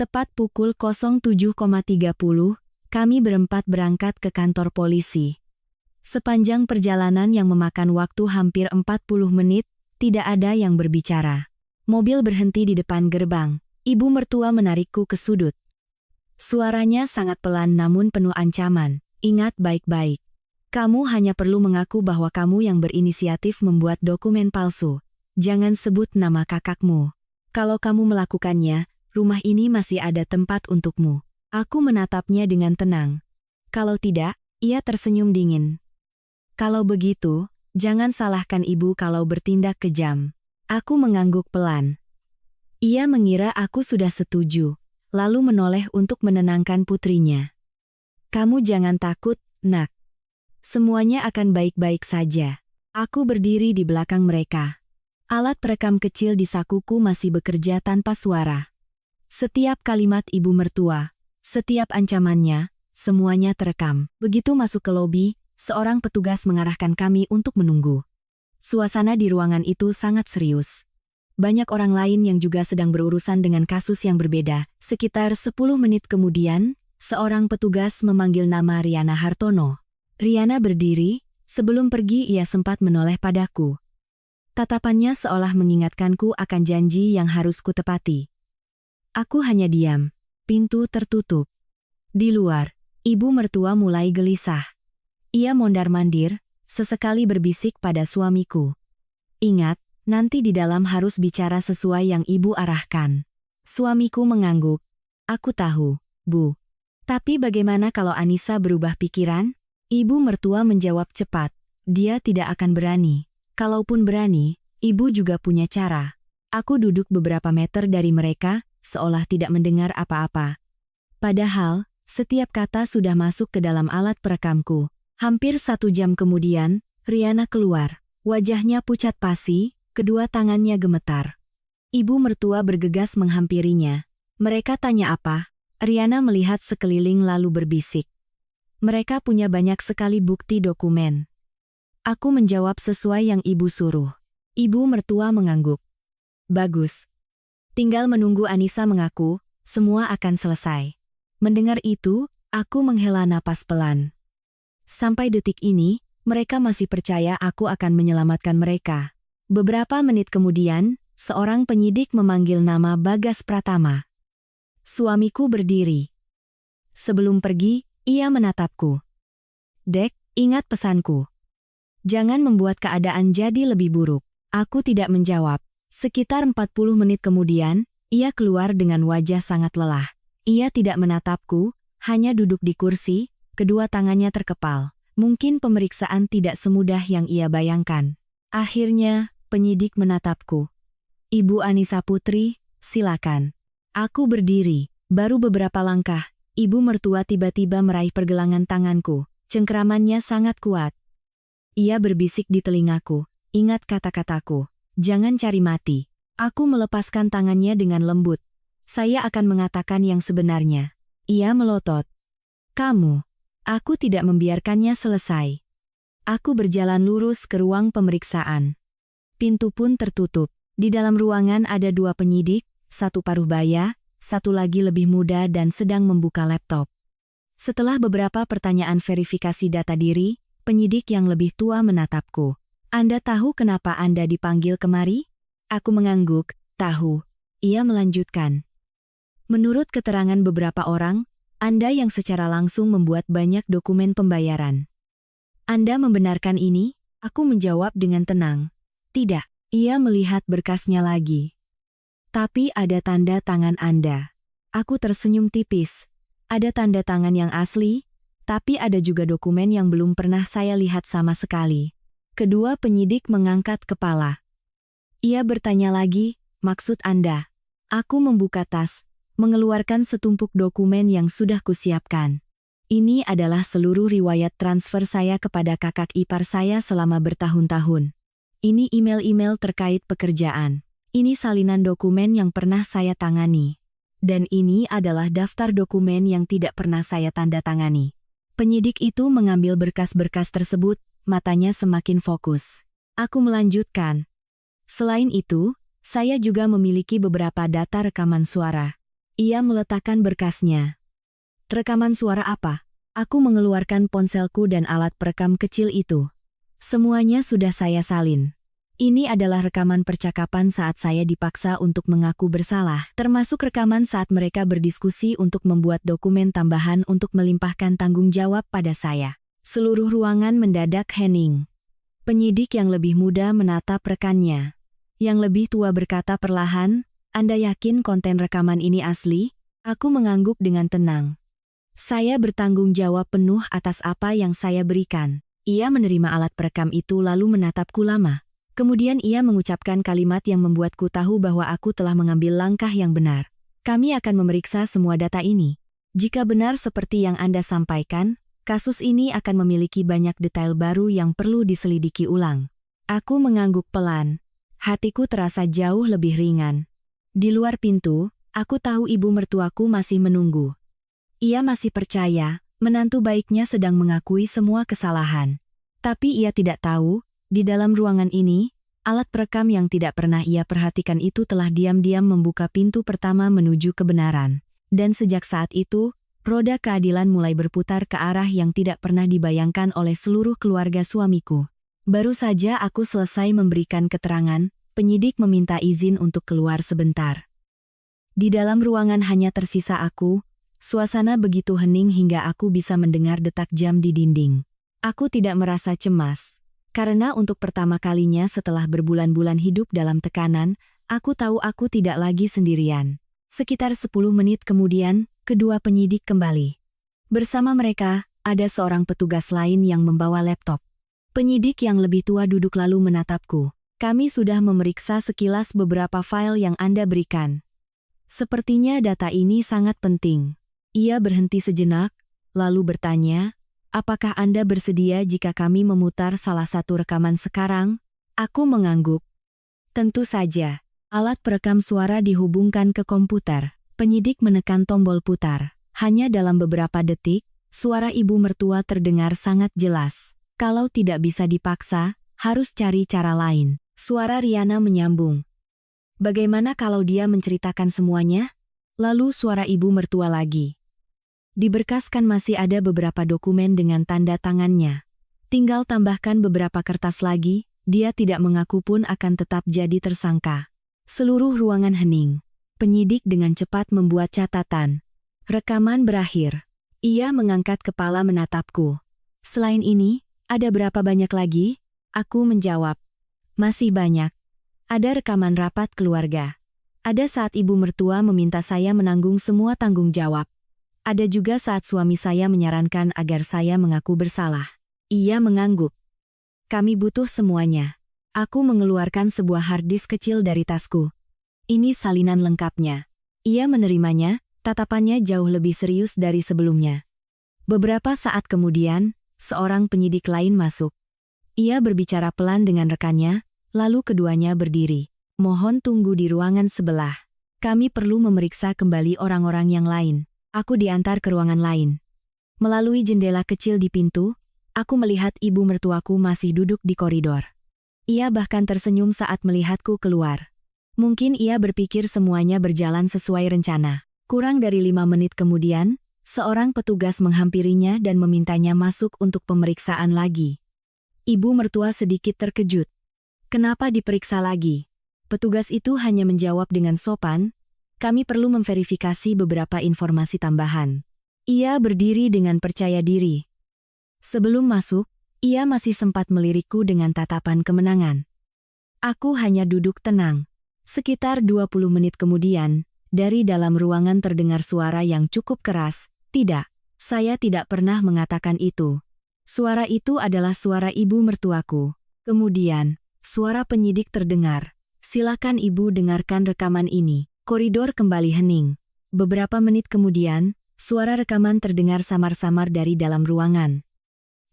Speaker 1: Tepat pukul 07.30, kami berempat berangkat ke kantor polisi. Sepanjang perjalanan yang memakan waktu hampir 40 menit, tidak ada yang berbicara. Mobil berhenti di depan gerbang. Ibu mertua menarikku ke sudut. Suaranya sangat pelan namun penuh ancaman. Ingat baik-baik. Kamu hanya perlu mengaku bahwa kamu yang berinisiatif membuat dokumen palsu. Jangan sebut nama kakakmu. Kalau kamu melakukannya, rumah ini masih ada tempat untukmu. Aku menatapnya dengan tenang. Kalau tidak, ia tersenyum dingin. Kalau begitu, jangan salahkan ibu kalau bertindak kejam. Aku mengangguk pelan. Ia mengira aku sudah setuju, lalu menoleh untuk menenangkan putrinya. Kamu jangan takut, nak. Semuanya akan baik-baik saja. Aku berdiri di belakang mereka. Alat perekam kecil di sakuku masih bekerja tanpa suara. Setiap kalimat ibu mertua, setiap ancamannya, semuanya terekam. Begitu masuk ke lobi, seorang petugas mengarahkan kami untuk menunggu. Suasana di ruangan itu sangat serius. Banyak orang lain yang juga sedang berurusan dengan kasus yang berbeda. Sekitar 10 menit kemudian, seorang petugas memanggil nama Riana Hartono. Riana berdiri, sebelum pergi ia sempat menoleh padaku. Tatapannya seolah mengingatkanku akan janji yang harus kutepati. Aku hanya diam. Pintu tertutup. Di luar, ibu mertua mulai gelisah. Ia mondar-mandir, sesekali berbisik pada suamiku. Ingat, nanti di dalam harus bicara sesuai yang ibu arahkan. Suamiku mengangguk. Aku tahu, Bu. Tapi bagaimana kalau Anissa berubah pikiran? Ibu mertua menjawab cepat. Dia tidak akan berani. Kalaupun berani, ibu juga punya cara. Aku duduk beberapa meter dari mereka, seolah tidak mendengar apa-apa. Padahal, setiap kata sudah masuk ke dalam alat perekamku. Hampir 1 jam kemudian, Riana keluar. Wajahnya pucat pasi, kedua tangannya gemetar. Ibu mertua bergegas menghampirinya. Mereka tanya apa? Riana melihat sekeliling lalu berbisik. Mereka punya banyak sekali bukti dokumen. Aku menjawab sesuai yang ibu suruh. Ibu mertua mengangguk. Bagus. Tinggal menunggu Anissa mengaku, semua akan selesai. Mendengar itu, aku menghela napas pelan. Sampai detik ini, mereka masih percaya aku akan menyelamatkan mereka. Beberapa menit kemudian, seorang penyidik memanggil nama Bagas Pratama. Suamiku berdiri. Sebelum pergi, ia menatapku. Dek, ingat pesanku. Jangan membuat keadaan jadi lebih buruk. Aku tidak menjawab. Sekitar 40 menit kemudian, ia keluar dengan wajah sangat lelah. Ia tidak menatapku, hanya duduk di kursi, kedua tangannya terkepal. Mungkin pemeriksaan tidak semudah yang ia bayangkan. Akhirnya, penyidik menatapku. Ibu Anissa Putri, silakan. Aku berdiri. Baru beberapa langkah, ibu mertua tiba-tiba meraih pergelangan tanganku. Cengkeramannya sangat kuat. Ia berbisik di telingaku. Ingat kata-kataku. Jangan cari mati. Aku melepaskan tangannya dengan lembut. Saya akan mengatakan yang sebenarnya. Ia melotot. Kamu. Aku tidak membiarkannya selesai. Aku berjalan lurus ke ruang pemeriksaan. Pintu pun tertutup. Di dalam ruangan ada 2 penyidik, 1 paruh baya, 1 lagi lebih muda dan sedang membuka laptop. Setelah beberapa pertanyaan verifikasi data diri, penyidik yang lebih tua menatapku. Anda tahu kenapa Anda dipanggil kemari? Aku mengangguk, tahu. Ia melanjutkan. Menurut keterangan beberapa orang, Anda yang secara langsung membuat banyak dokumen pembayaran. Anda membenarkan ini? Aku menjawab dengan tenang. Tidak. Ia melihat berkasnya lagi. Tapi ada tanda tangan Anda. Aku tersenyum tipis. Ada tanda tangan yang asli, tapi ada juga dokumen yang belum pernah saya lihat sama sekali. Kedua penyidik mengangkat kepala. Ia bertanya lagi, maksud Anda? Aku membuka tas, mengeluarkan setumpuk dokumen yang sudah kusiapkan. Ini adalah seluruh riwayat transfer saya kepada kakak ipar saya selama bertahun-tahun. Ini email-email terkait pekerjaan. Ini salinan dokumen yang pernah saya tangani. Dan ini adalah daftar dokumen yang tidak pernah saya tanda tangani. Penyidik itu mengambil berkas-berkas tersebut, matanya semakin fokus. Aku melanjutkan. Selain itu, saya juga memiliki beberapa data rekaman suara. Ia meletakkan berkasnya. Rekaman suara apa? Aku mengeluarkan ponselku dan alat perekam kecil itu. Semuanya sudah saya salin. Ini adalah rekaman percakapan saat saya dipaksa untuk mengaku bersalah, termasuk rekaman saat mereka berdiskusi untuk membuat dokumen tambahan untuk melimpahkan tanggung jawab pada saya. Seluruh ruangan mendadak hening. Penyidik yang lebih muda menatap rekannya. Yang lebih tua berkata perlahan, "Anda yakin konten rekaman ini asli?" Aku mengangguk dengan tenang. Saya bertanggung jawab penuh atas apa yang saya berikan. Ia menerima alat perekam itu lalu menatapku lama. Kemudian ia mengucapkan kalimat yang membuatku tahu bahwa aku telah mengambil langkah yang benar. Kami akan memeriksa semua data ini. Jika benar seperti yang Anda sampaikan, kasus ini akan memiliki banyak detail baru yang perlu diselidiki ulang. Aku mengangguk pelan. Hatiku terasa jauh lebih ringan. Di luar pintu, aku tahu ibu mertuaku masih menunggu. Ia masih percaya, menantu baiknya sedang mengakui semua kesalahan. Tapi ia tidak tahu, di dalam ruangan ini, alat perekam yang tidak pernah ia perhatikan itu telah diam-diam membuka pintu pertama menuju kebenaran. Dan sejak saat itu, roda keadilan mulai berputar ke arah yang tidak pernah dibayangkan oleh seluruh keluarga suamiku. Baru saja aku selesai memberikan keterangan, penyidik meminta izin untuk keluar sebentar. Di dalam ruangan hanya tersisa aku, suasana begitu hening hingga aku bisa mendengar detak jam di dinding. Aku tidak merasa cemas. Karena untuk pertama kalinya setelah berbulan-bulan hidup dalam tekanan, aku tahu aku tidak lagi sendirian. Sekitar 10 menit kemudian, kedua penyidik kembali. Bersama mereka, ada seorang petugas lain yang membawa laptop. Penyidik yang lebih tua duduk lalu menatapku. Kami sudah memeriksa sekilas beberapa file yang Anda berikan. Sepertinya data ini sangat penting. Ia berhenti sejenak, lalu bertanya, "Apakah Anda bersedia jika kami memutar salah satu rekaman sekarang?" Aku mengangguk. Tentu saja. Alat perekam suara dihubungkan ke komputer. Penyidik menekan tombol putar. Hanya dalam beberapa detik, suara ibu mertua terdengar sangat jelas. Kalau tidak bisa dipaksa, harus cari cara lain. Suara Riana menyambung. Bagaimana kalau dia menceritakan semuanya? Lalu suara ibu mertua lagi. Di berkas kan masih ada beberapa dokumen dengan tanda tangannya. Tinggal tambahkan beberapa kertas lagi, dia tidak mengaku pun akan tetap jadi tersangka. Seluruh ruangan hening. Penyidik dengan cepat membuat catatan. Rekaman berakhir. Ia mengangkat kepala menatapku. Selain ini, ada berapa banyak lagi? Aku menjawab. Masih banyak. Ada rekaman rapat keluarga. Ada saat ibu mertua meminta saya menanggung semua tanggung jawab. Ada juga saat suami saya menyarankan agar saya mengaku bersalah. Ia mengangguk. Kami butuh semuanya. Aku mengeluarkan sebuah harddisk kecil dari tasku. Ini salinan lengkapnya. Ia menerimanya, tatapannya jauh lebih serius dari sebelumnya. Beberapa saat kemudian, seorang penyidik lain masuk. Ia berbicara pelan dengan rekannya, lalu keduanya berdiri. Mohon tunggu di ruangan sebelah. Kami perlu memeriksa kembali orang-orang yang lain. Aku diantar ke ruangan lain. Melalui jendela kecil di pintu, aku melihat ibu mertuaku masih duduk di koridor. Ia bahkan tersenyum saat melihatku keluar. Mungkin ia berpikir semuanya berjalan sesuai rencana. Kurang dari 5 menit kemudian, seorang petugas menghampirinya dan memintanya masuk untuk pemeriksaan lagi. Ibu mertua sedikit terkejut. Kenapa diperiksa lagi? Petugas itu hanya menjawab dengan sopan, "Kami perlu memverifikasi beberapa informasi tambahan." Ia berdiri dengan percaya diri. Sebelum masuk, ia masih sempat melirikku dengan tatapan kemenangan. Aku hanya duduk tenang. Sekitar 20 menit kemudian, dari dalam ruangan terdengar suara yang cukup keras. Tidak, saya tidak pernah mengatakan itu. Suara itu adalah suara ibu mertuaku. Kemudian, suara penyidik terdengar. Silakan ibu dengarkan rekaman ini. Koridor kembali hening. Beberapa menit kemudian, suara rekaman terdengar samar-samar dari dalam ruangan.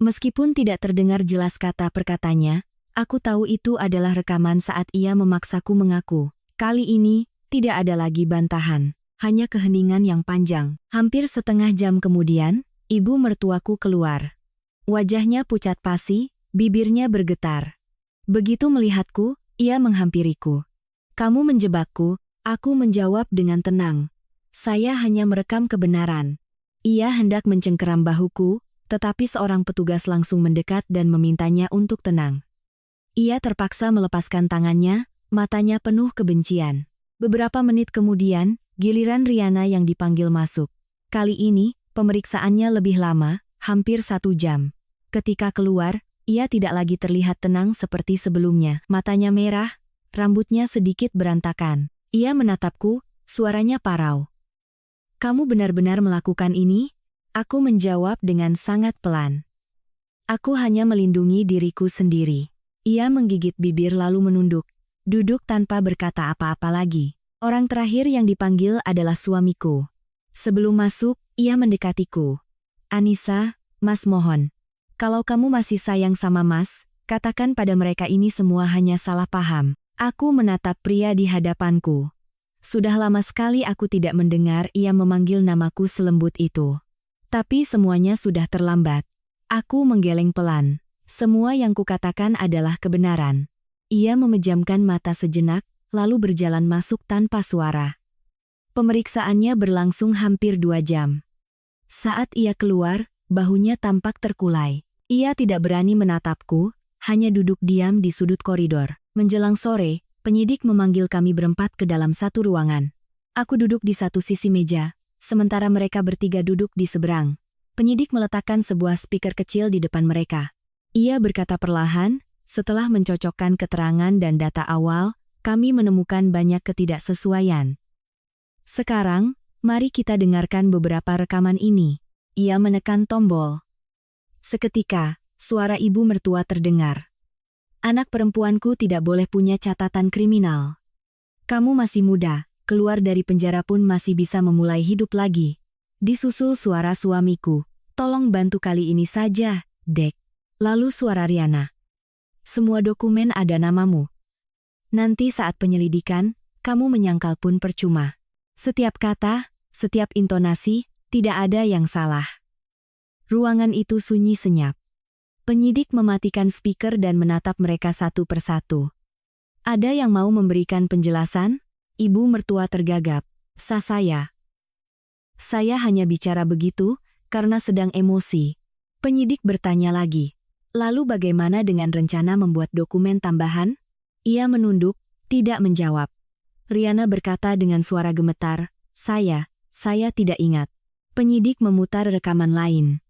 Speaker 1: Meskipun tidak terdengar jelas kata per katanya, aku tahu itu adalah rekaman saat ia memaksaku mengaku. Kali ini, tidak ada lagi bantahan, hanya keheningan yang panjang. Hampir setengah jam kemudian, ibu mertuaku keluar. Wajahnya pucat pasi, bibirnya bergetar. Begitu melihatku, ia menghampiriku. "Kamu menjebakku," aku menjawab dengan tenang. Saya hanya merekam kebenaran. Ia hendak mencengkeram bahuku, tetapi seorang petugas langsung mendekat dan memintanya untuk tenang. Ia terpaksa melepaskan tangannya, matanya penuh kebencian. Beberapa menit kemudian, giliran Riana yang dipanggil masuk. Kali ini, pemeriksaannya lebih lama, hampir 1 jam. Ketika keluar, ia tidak lagi terlihat tenang seperti sebelumnya. Matanya merah, rambutnya sedikit berantakan. Ia menatapku, suaranya parau. "Kamu benar-benar melakukan ini?" Aku menjawab dengan sangat pelan. "Aku hanya melindungi diriku sendiri." Ia menggigit bibir lalu menunduk, duduk tanpa berkata apa-apa lagi. Orang terakhir yang dipanggil adalah suamiku. Sebelum masuk, ia mendekatiku. "Anissa, Mas mohon. Kalau kamu masih sayang sama Mas, katakan pada mereka ini semua hanya salah paham." Aku menatap pria di hadapanku. Sudah lama sekali aku tidak mendengar ia memanggil namaku selembut itu. Tapi semuanya sudah terlambat. Aku menggeleng pelan. Semua yang kukatakan adalah kebenaran. Ia memejamkan mata sejenak, lalu berjalan masuk tanpa suara. Pemeriksaannya berlangsung hampir 2 jam. Saat ia keluar, bahunya tampak terkulai. Ia tidak berani menatapku, hanya duduk diam di sudut koridor. Menjelang sore, penyidik memanggil kami berempat ke dalam satu ruangan. Aku duduk di satu sisi meja, sementara mereka bertiga duduk di seberang. Penyidik meletakkan sebuah speaker kecil di depan mereka. Ia berkata perlahan, "Setelah mencocokkan keterangan dan data awal, kami menemukan banyak ketidaksesuaian. Sekarang, mari kita dengarkan beberapa rekaman ini." Ia menekan tombol. Seketika, suara ibu mertua terdengar. "Anak perempuanku tidak boleh punya catatan kriminal. Kamu masih muda, keluar dari penjara pun masih bisa memulai hidup lagi." Disusul suara suamiku, "Tolong bantu kali ini saja, Dek." Lalu suara Riana, "Semua dokumen ada namamu. Nanti saat penyelidikan, kamu menyangkal pun percuma. Setiap kata, setiap intonasi, tidak ada yang salah." Ruangan itu sunyi senyap. Penyidik mematikan speaker dan menatap mereka satu persatu. "Ada yang mau memberikan penjelasan?" Ibu mertua tergagap. Saya hanya bicara begitu, karena sedang emosi." Penyidik bertanya lagi. "Lalu bagaimana dengan rencana membuat dokumen tambahan?" Ia menunduk, tidak menjawab. Riana berkata dengan suara gemetar, Saya tidak ingat." Penyidik memutar rekaman lain.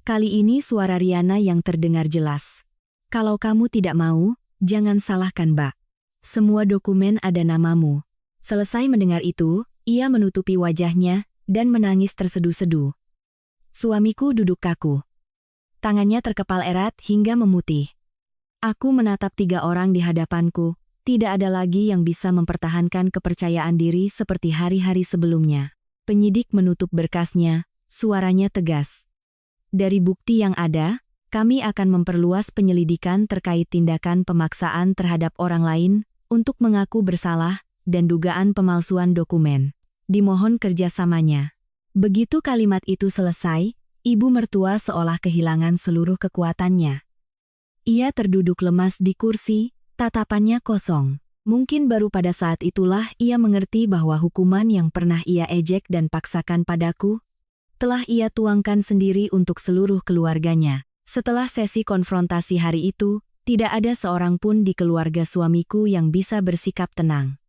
Speaker 1: Kali ini suara Riana yang terdengar jelas. "Kalau kamu tidak mau, jangan salahkan Mbak. Semua dokumen ada namamu." Selesai mendengar itu, ia menutupi wajahnya dan menangis terseduh-seduh. Suamiku duduk kaku. Tangannya terkepal erat hingga memutih. Aku menatap 3 orang di hadapanku, tidak ada lagi yang bisa mempertahankan kepercayaan diri seperti hari-hari sebelumnya. Penyidik menutup berkasnya, suaranya tegas. "Dari bukti yang ada, kami akan memperluas penyelidikan terkait tindakan pemaksaan terhadap orang lain untuk mengaku bersalah dan dugaan pemalsuan dokumen. Dimohon kerjasamanya." Begitu kalimat itu selesai, ibu mertua seolah kehilangan seluruh kekuatannya. Ia terduduk lemas di kursi, tatapannya kosong. Mungkin baru pada saat itulah ia mengerti bahwa hukuman yang pernah ia ejek dan paksakan padaku, telah ia tuangkan sendiri untuk seluruh keluarganya. Setelah sesi konfrontasi hari itu, tidak ada seorang pun di keluarga suamiku yang bisa bersikap tenang.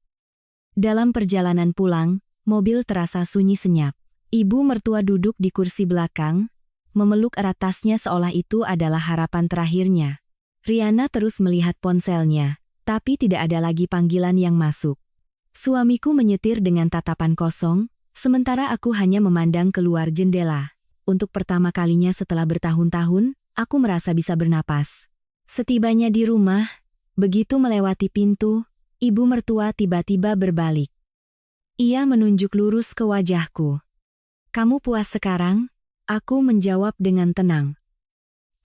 Speaker 1: Dalam perjalanan pulang, mobil terasa sunyi senyap. Ibu mertua duduk di kursi belakang, memeluk erat tasnya seolah itu adalah harapan terakhirnya. Riana terus melihat ponselnya, tapi tidak ada lagi panggilan yang masuk. Suamiku menyetir dengan tatapan kosong, sementara aku hanya memandang keluar jendela. Untuk pertama kalinya setelah bertahun-tahun, aku merasa bisa bernapas. Setibanya di rumah, begitu melewati pintu, ibu mertua tiba-tiba berbalik. Ia menunjuk lurus ke wajahku. "Kamu puas sekarang?" Aku menjawab dengan tenang.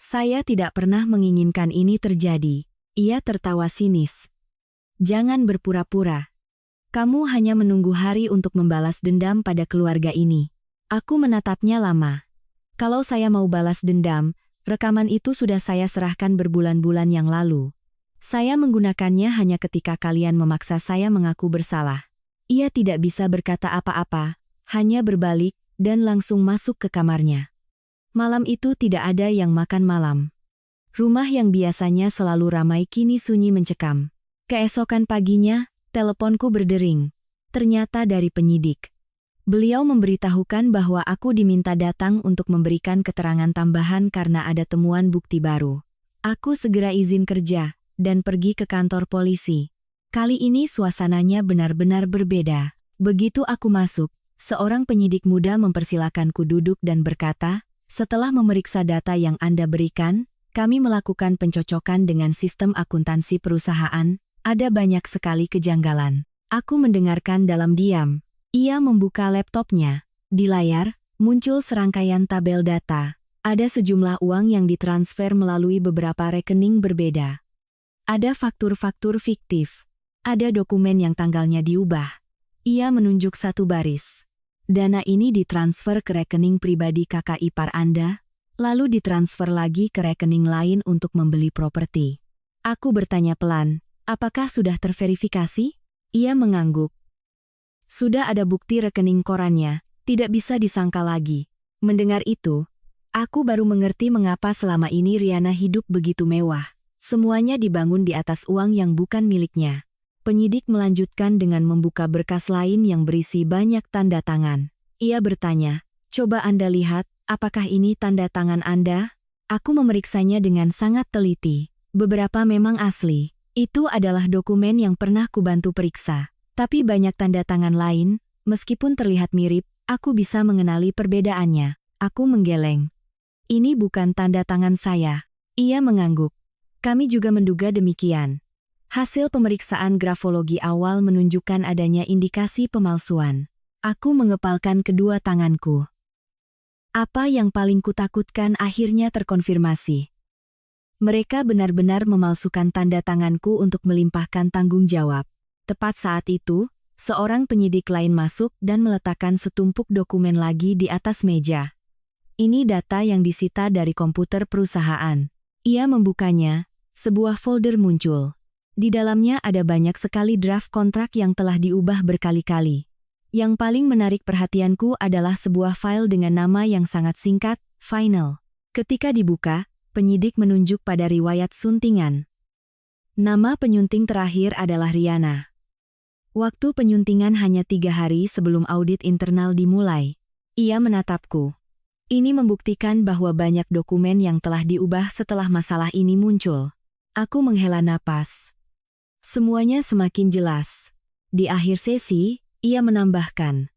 Speaker 1: "Saya tidak pernah menginginkan ini terjadi." Ia tertawa sinis. "Jangan berpura-pura. Kamu hanya menunggu hari untuk membalas dendam pada keluarga ini." Aku menatapnya lama. "Kalau saya mau balas dendam, rekaman itu sudah saya serahkan berbulan-bulan yang lalu. Saya menggunakannya hanya ketika kalian memaksa saya mengaku bersalah." Ia tidak bisa berkata apa-apa, hanya berbalik dan langsung masuk ke kamarnya. Malam itu tidak ada yang makan malam. Rumah yang biasanya selalu ramai kini sunyi mencekam. Keesokan paginya, teleponku berdering. Ternyata dari penyidik. Beliau memberitahukan bahwa aku diminta datang untuk memberikan keterangan tambahan karena ada temuan bukti baru. Aku segera izin kerja dan pergi ke kantor polisi. Kali ini suasananya benar-benar berbeda. Begitu aku masuk, seorang penyidik muda mempersilakanku duduk dan berkata, "Setelah memeriksa data yang Anda berikan, kami melakukan pencocokan dengan sistem akuntansi perusahaan. Ada banyak sekali kejanggalan." Aku mendengarkan dalam diam. Ia membuka laptopnya. Di layar, muncul serangkaian tabel data. Ada sejumlah uang yang ditransfer melalui beberapa rekening berbeda. Ada faktur-faktur fiktif. Ada dokumen yang tanggalnya diubah. Ia menunjuk satu baris. Dana ini ditransfer ke rekening pribadi kakak ipar Anda, lalu ditransfer lagi ke rekening lain untuk membeli properti. Aku bertanya pelan, "Apakah sudah terverifikasi?" Ia mengangguk. "Sudah ada bukti rekening korannya, tidak bisa disangka lagi." Mendengar itu, aku baru mengerti mengapa selama ini Riana hidup begitu mewah. Semuanya dibangun di atas uang yang bukan miliknya. Penyidik melanjutkan dengan membuka berkas lain yang berisi banyak tanda tangan. Ia bertanya, "Coba Anda lihat, apakah ini tanda tangan Anda?" Aku memeriksanya dengan sangat teliti. Beberapa memang asli. Itu adalah dokumen yang pernah kubantu periksa. Tapi banyak tanda tangan lain, meskipun terlihat mirip, aku bisa mengenali perbedaannya. Aku menggeleng. "Ini bukan tanda tangan saya." Ia mengangguk. "Kami juga menduga demikian." Hasil pemeriksaan grafologi awal menunjukkan adanya indikasi pemalsuan. Aku mengepalkan kedua tanganku. Apa yang paling kutakutkan akhirnya terkonfirmasi. Mereka benar-benar memalsukan tanda tanganku untuk melimpahkan tanggung jawab. Tepat saat itu, seorang penyidik lain masuk dan meletakkan setumpuk dokumen lagi di atas meja. Ini data yang disita dari komputer perusahaan. Ia membukanya, sebuah folder muncul. Di dalamnya ada banyak sekali draft kontrak yang telah diubah berkali-kali. Yang paling menarik perhatianku adalah sebuah file dengan nama yang sangat singkat, Final. Ketika dibuka, penyidik menunjuk pada riwayat suntingan. Nama penyunting terakhir adalah Riana. Waktu penyuntingan hanya 3 hari sebelum audit internal dimulai. Ia menatapku. Ini membuktikan bahwa banyak dokumen yang telah diubah setelah masalah ini muncul. Aku menghela napas. Semuanya semakin jelas. Di akhir sesi, ia menambahkan.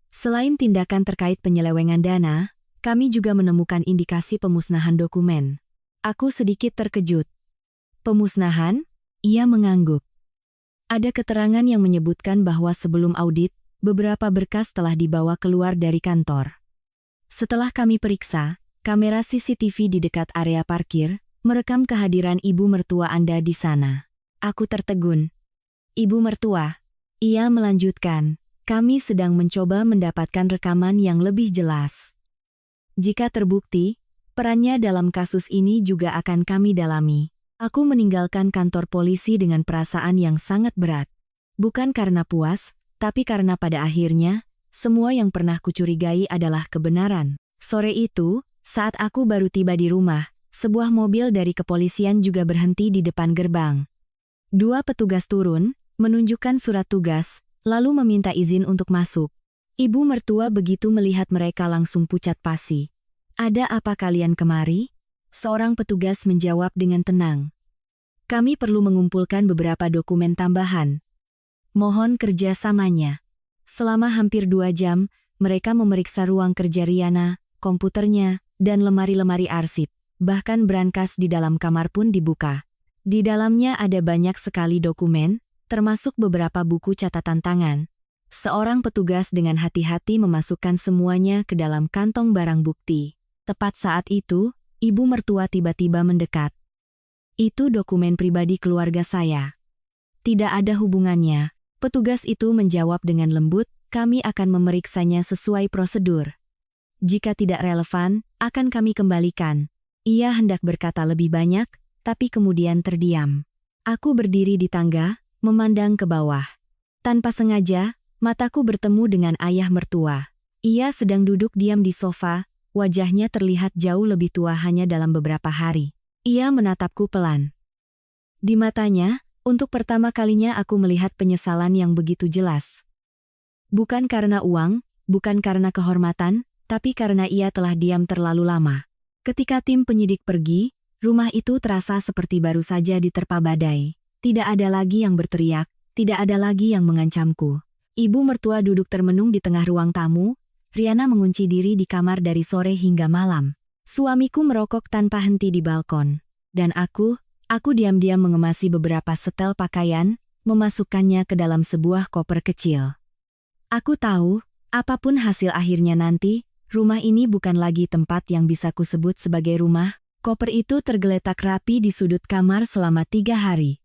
Speaker 1: Selain tindakan terkait penyelewengan dana, kami juga menemukan indikasi pemusnahan dokumen. Aku sedikit terkejut. Pemusnahan? Ia mengangguk. Ada keterangan yang menyebutkan bahwa sebelum audit, beberapa berkas telah dibawa keluar dari kantor. Setelah kami periksa, kamera CCTV di dekat area parkir merekam kehadiran ibu mertua Anda di sana. Aku tertegun. "Ibu mertua?" Ia melanjutkan, "Kami sedang mencoba mendapatkan rekaman yang lebih jelas. Jika terbukti, perannya dalam kasus ini juga akan kami dalami." Aku meninggalkan kantor polisi dengan perasaan yang sangat berat. Bukan karena puas, tapi karena pada akhirnya, semua yang pernah kucurigai adalah kebenaran. Sore itu, saat aku baru tiba di rumah, sebuah mobil dari kepolisian juga berhenti di depan gerbang. 2 petugas turun, menunjukkan surat tugas, lalu meminta izin untuk masuk. Ibu mertua begitu melihat mereka langsung pucat pasi. "Ada apa kalian kemari?" Seorang petugas menjawab dengan tenang. "Kami perlu mengumpulkan beberapa dokumen tambahan. Mohon kerjasamanya." Selama hampir 2 jam, mereka memeriksa ruang kerja Riana, komputernya, dan lemari-lemari arsip. Bahkan brankas di dalam kamar pun dibuka. Di dalamnya ada banyak sekali dokumen, termasuk beberapa buku catatan tangan. Seorang petugas dengan hati-hati memasukkan semuanya ke dalam kantong barang bukti. Tepat saat itu, ibu mertua tiba-tiba mendekat. "Itu dokumen pribadi keluarga saya." "Tidak ada hubungannya." Petugas itu menjawab dengan lembut, "Kami akan memeriksanya sesuai prosedur. Jika tidak relevan, akan kami kembalikan." Ia hendak berkata lebih banyak, tapi kemudian terdiam. Aku berdiri di tangga, memandang ke bawah. Tanpa sengaja, Mataku bertemu dengan ayah mertua. Ia sedang duduk diam di sofa, wajahnya terlihat jauh lebih tua hanya dalam beberapa hari. Ia menatapku pelan. Di matanya, untuk pertama kalinya aku melihat penyesalan yang begitu jelas. Bukan karena uang, bukan karena kehormatan, tapi karena ia telah diam terlalu lama. Ketika tim penyidik pergi, rumah itu terasa seperti baru saja diterpa badai. Tidak ada lagi yang berteriak, tidak ada lagi yang mengancamku. Ibu mertua duduk termenung di tengah ruang tamu, Riana mengunci diri di kamar dari sore hingga malam. Suamiku merokok tanpa henti di balkon. Dan aku diam-diam mengemasi beberapa setel pakaian, memasukkannya ke dalam sebuah koper kecil. Aku tahu, apapun hasil akhirnya nanti, rumah ini bukan lagi tempat yang bisa kusebut sebagai rumah. Koper itu tergeletak rapi di sudut kamar selama 3 hari.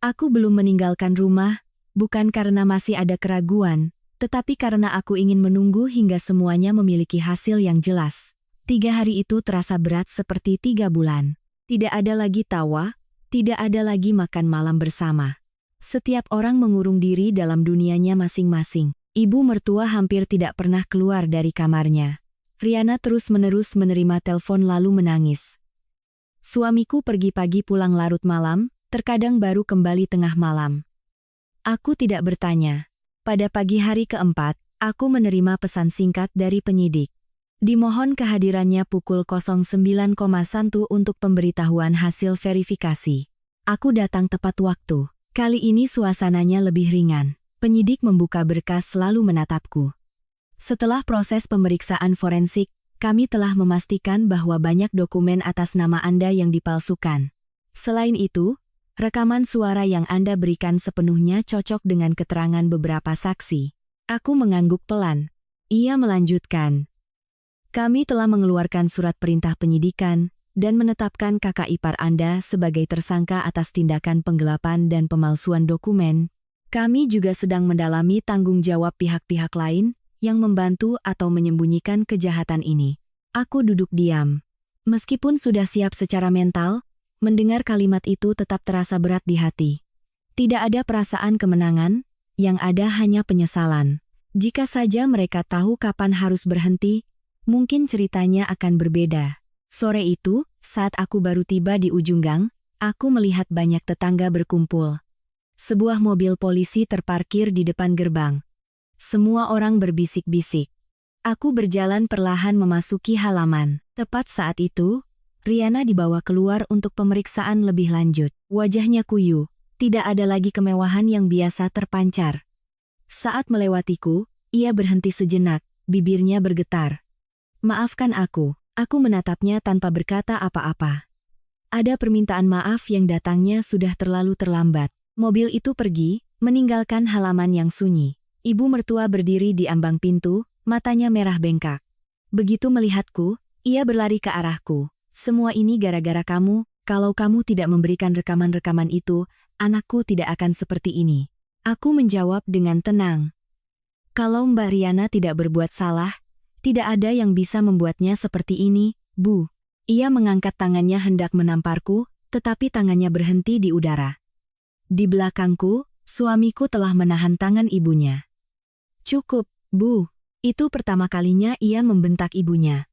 Speaker 1: Aku belum meninggalkan rumah, bukan karena masih ada keraguan, tetapi karena aku ingin menunggu hingga semuanya memiliki hasil yang jelas. 3 hari itu terasa berat seperti 3 bulan. Tidak ada lagi tawa, tidak ada lagi makan malam bersama. Setiap orang mengurung diri dalam dunianya masing-masing. Ibu mertua hampir tidak pernah keluar dari kamarnya. Riana terus-menerus menerima telepon lalu menangis. Suamiku pergi pagi pulang larut malam, terkadang baru kembali tengah malam. Aku tidak bertanya. Pada pagi hari keempat, aku menerima pesan singkat dari penyidik. Dimohon kehadirannya pukul 09.1 untuk pemberitahuan hasil verifikasi. Aku datang tepat waktu. Kali ini suasananya lebih ringan. Penyidik membuka berkas lalu menatapku. Setelah proses pemeriksaan forensik, kami telah memastikan bahwa banyak dokumen atas nama Anda yang dipalsukan. Selain itu, rekaman suara yang Anda berikan sepenuhnya cocok dengan keterangan beberapa saksi. Aku mengangguk pelan. Ia melanjutkan. Kami telah mengeluarkan surat perintah penyidikan dan menetapkan kakak ipar Anda sebagai tersangka atas tindakan penggelapan dan pemalsuan dokumen. Kami juga sedang mendalami tanggung jawab pihak-pihak lain yang membantu atau menyembunyikan kejahatan ini. Aku duduk diam. Meskipun sudah siap secara mental, mendengar kalimat itu tetap terasa berat di hati. Tidak ada perasaan kemenangan, yang ada hanya penyesalan. Jika saja mereka tahu kapan harus berhenti, mungkin ceritanya akan berbeda. Sore itu, saat aku baru tiba di ujung gang, aku melihat banyak tetangga berkumpul. Sebuah mobil polisi terparkir di depan gerbang. Semua orang berbisik-bisik. Aku berjalan perlahan memasuki halaman. Tepat saat itu, Riana dibawa keluar untuk pemeriksaan lebih lanjut. Wajahnya kuyu, tidak ada lagi kemewahan yang biasa terpancar. Saat melewatiku, ia berhenti sejenak, bibirnya bergetar. Maafkan aku menatapnya tanpa berkata apa-apa. Ada permintaan maaf yang datangnya sudah terlalu terlambat. Mobil itu pergi, meninggalkan halaman yang sunyi. Ibu mertua berdiri di ambang pintu, matanya merah bengkak. Begitu melihatku, ia berlari ke arahku. Semua ini gara-gara kamu, kalau kamu tidak memberikan rekaman-rekaman itu, anakku tidak akan seperti ini. Aku menjawab dengan tenang. Kalau Mbak Riana tidak berbuat salah, tidak ada yang bisa membuatnya seperti ini, Bu. Ia mengangkat tangannya hendak menamparku, tetapi tangannya berhenti di udara. Di belakangku, suamiku telah menahan tangan ibunya. Cukup, Bu. Itu pertama kalinya ia membentak ibunya.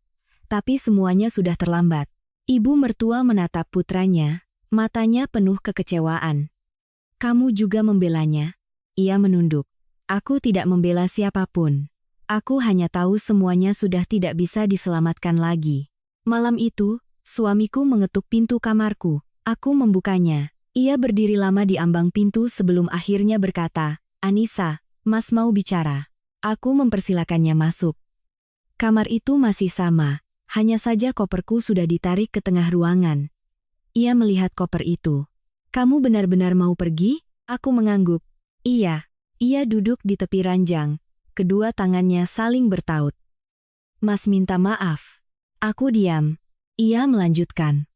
Speaker 1: Tapi semuanya sudah terlambat. Ibu mertua menatap putranya, matanya penuh kekecewaan. Kamu juga membelanya? Ia menunduk. Aku tidak membela siapapun. Aku hanya tahu semuanya sudah tidak bisa diselamatkan lagi. Malam itu, suamiku mengetuk pintu kamarku. Aku membukanya. Ia berdiri lama di ambang pintu sebelum akhirnya berkata, Anissa, Mas mau bicara. Aku mempersilakannya masuk. Kamar itu masih sama, hanya saja koperku sudah ditarik ke tengah ruangan. Ia melihat koper itu. Kamu benar-benar mau pergi? Aku mengangguk. Iya. Ia duduk di tepi ranjang. Kedua tangannya saling bertaut. Mas minta maaf. Aku diam. Ia melanjutkan.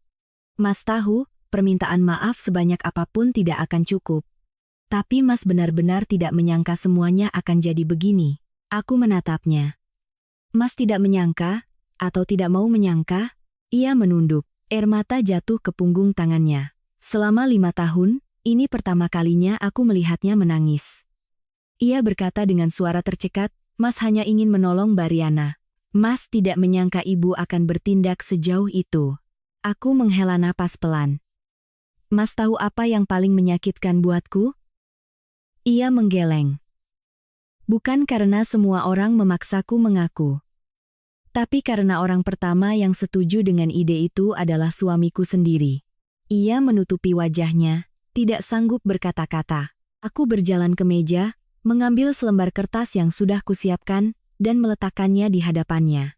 Speaker 1: Mas tahu, permintaan maaf sebanyak apapun tidak akan cukup. Tapi Mas benar-benar tidak menyangka semuanya akan jadi begini. Aku menatapnya. Mas tidak menyangka, atau tidak mau menyangka? Ia menunduk. Air mata jatuh ke punggung tangannya. Selama 5 tahun, ini pertama kalinya aku melihatnya menangis. Ia berkata dengan suara tercekat, Mas hanya ingin menolong Mbak Riana. Mas tidak menyangka ibu akan bertindak sejauh itu. Aku menghela napas pelan. Mas tahu apa yang paling menyakitkan buatku? Ia menggeleng. Bukan karena semua orang memaksaku mengaku. Tapi karena orang pertama yang setuju dengan ide itu adalah suamiku sendiri. Ia menutupi wajahnya, tidak sanggup berkata-kata. Aku berjalan ke meja, mengambil selembar kertas yang sudah kusiapkan, dan meletakkannya di hadapannya.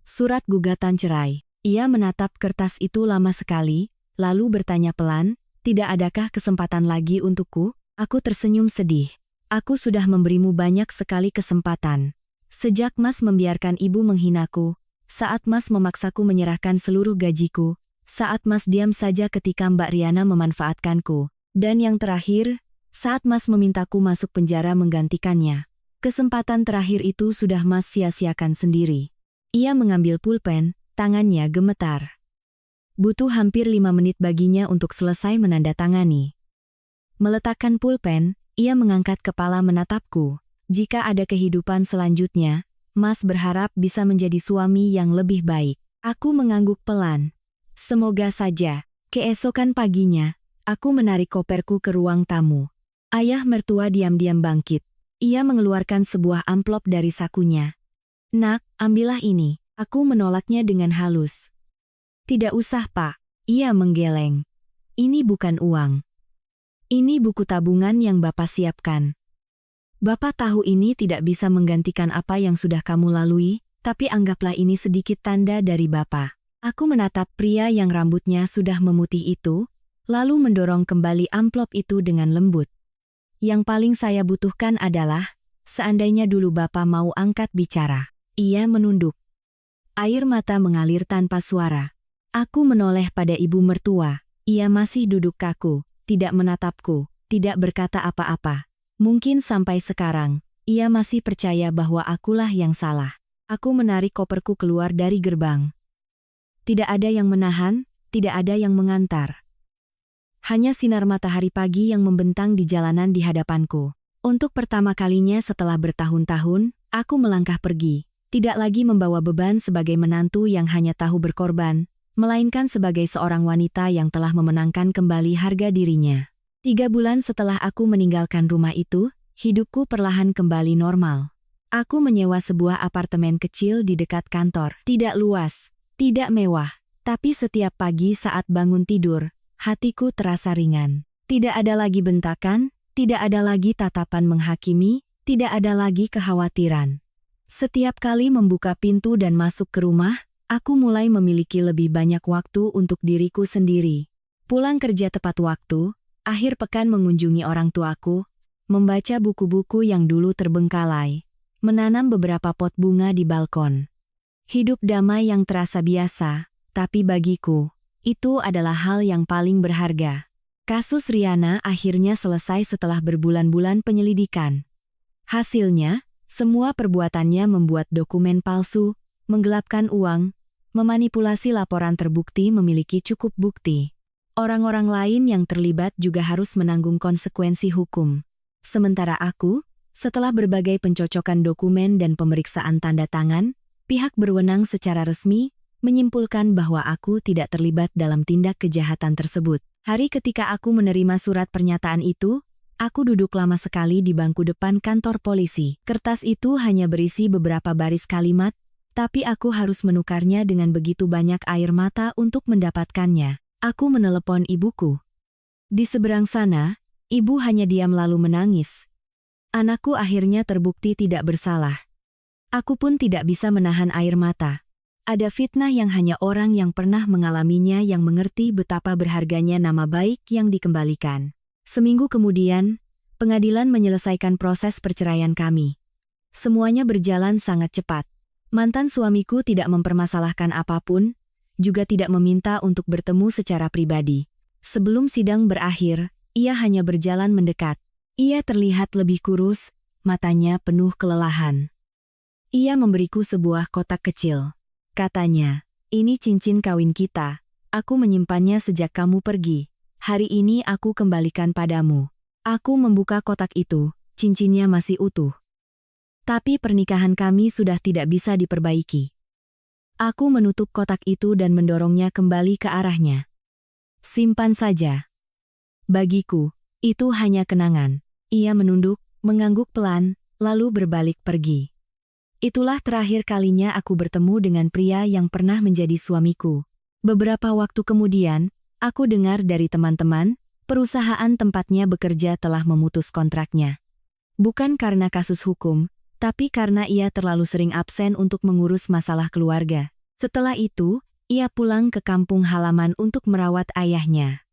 Speaker 1: Surat gugatan cerai. Ia menatap kertas itu lama sekali, lalu bertanya pelan, tidak adakah kesempatan lagi untukku? Aku tersenyum sedih. Aku sudah memberimu banyak sekali kesempatan. Sejak Mas membiarkan ibu menghinaku, saat Mas memaksaku menyerahkan seluruh gajiku, saat Mas diam saja ketika Mbak Riana memanfaatkanku, dan yang terakhir, saat Mas memintaku masuk penjara menggantikannya. Kesempatan terakhir itu sudah Mas sia-siakan sendiri. Ia mengambil pulpen, tangannya gemetar. Butuh hampir 5 menit baginya untuk selesai menandatangani. Meletakkan pulpen, ia mengangkat kepala menatapku. Jika ada kehidupan selanjutnya, Mas berharap bisa menjadi suami yang lebih baik. Aku mengangguk pelan. Semoga saja. Keesokan paginya, aku menarik koperku ke ruang tamu. Ayah mertua diam-diam bangkit. Ia mengeluarkan sebuah amplop dari sakunya. Nak, ambillah ini. Aku menolaknya dengan halus. Tidak usah, Pak. Ia menggeleng. Ini bukan uang. Ini buku tabungan yang Bapak siapkan. Bapak tahu ini tidak bisa menggantikan apa yang sudah kamu lalui, tapi anggaplah ini sedikit tanda dari Bapak. Aku menatap pria yang rambutnya sudah memutih itu, lalu mendorong kembali amplop itu dengan lembut. Yang paling saya butuhkan adalah, seandainya dulu Bapak mau angkat bicara. Ia menunduk. Air mata mengalir tanpa suara. Aku menoleh pada ibu mertua. Ia masih duduk kaku, tidak menatapku, tidak berkata apa-apa. Mungkin sampai sekarang, ia masih percaya bahwa akulah yang salah. Aku menarik koperku keluar dari gerbang. Tidak ada yang menahan, tidak ada yang mengantar. Hanya sinar matahari pagi yang membentang di jalanan di hadapanku. Untuk pertama kalinya setelah bertahun-tahun, aku melangkah pergi. Tidak lagi membawa beban sebagai menantu yang hanya tahu berkorban, melainkan sebagai seorang wanita yang telah memenangkan kembali harga dirinya. 3 bulan setelah aku meninggalkan rumah itu, hidupku perlahan kembali normal. Aku menyewa sebuah apartemen kecil di dekat kantor. Tidak luas, tidak mewah, tapi setiap pagi saat bangun tidur, hatiku terasa ringan. Tidak ada lagi bentakan, tidak ada lagi tatapan menghakimi, tidak ada lagi kekhawatiran. Setiap kali membuka pintu dan masuk ke rumah, aku mulai memiliki lebih banyak waktu untuk diriku sendiri. Pulang kerja tepat waktu, akhir pekan mengunjungi orang tuaku, membaca buku-buku yang dulu terbengkalai, menanam beberapa pot bunga di balkon. Hidup damai yang terasa biasa, tapi bagiku, itu adalah hal yang paling berharga. Kasus Riana akhirnya selesai setelah berbulan-bulan penyelidikan. Hasilnya, semua perbuatannya membuat dokumen palsu, menggelapkan uang, memanipulasi laporan terbukti memiliki cukup bukti. Orang-orang lain yang terlibat juga harus menanggung konsekuensi hukum. Sementara aku, setelah berbagai pencocokan dokumen dan pemeriksaan tanda tangan, pihak berwenang secara resmi menyimpulkan bahwa aku tidak terlibat dalam tindak kejahatan tersebut. Hari ketika aku menerima surat pernyataan itu, aku duduk lama sekali di bangku depan kantor polisi. Kertas itu hanya berisi beberapa baris kalimat, tapi aku harus menukarnya dengan begitu banyak air mata untuk mendapatkannya. Aku menelepon ibuku. Di seberang sana, ibu hanya diam lalu menangis. Anakku akhirnya terbukti tidak bersalah. Aku pun tidak bisa menahan air mata. Ada fitnah yang hanya orang yang pernah mengalaminya yang mengerti betapa berharganya nama baik yang dikembalikan. Seminggu kemudian, pengadilan menyelesaikan proses perceraian kami. Semuanya berjalan sangat cepat. Mantan suamiku tidak mempermasalahkan apapun, juga tidak meminta untuk bertemu secara pribadi. Sebelum sidang berakhir, ia hanya berjalan mendekat. Ia terlihat lebih kurus, matanya penuh kelelahan. Ia memberiku sebuah kotak kecil. Katanya, ini cincin kawin kita. Aku menyimpannya sejak kamu pergi. Hari ini aku kembalikan padamu. Aku membuka kotak itu, cincinnya masih utuh. Tapi pernikahan kami sudah tidak bisa diperbaiki. Aku menutup kotak itu dan mendorongnya kembali ke arahnya. Simpan saja. Bagiku, itu hanya kenangan. Ia menunduk, mengangguk pelan, lalu berbalik pergi. Itulah terakhir kalinya aku bertemu dengan pria yang pernah menjadi suamiku. Beberapa waktu kemudian, aku dengar dari teman-teman, perusahaan tempatnya bekerja telah memutus kontraknya. Bukan karena kasus hukum, tapi karena ia terlalu sering absen untuk mengurus masalah keluarga. Setelah itu, ia pulang ke kampung halaman untuk merawat ayahnya.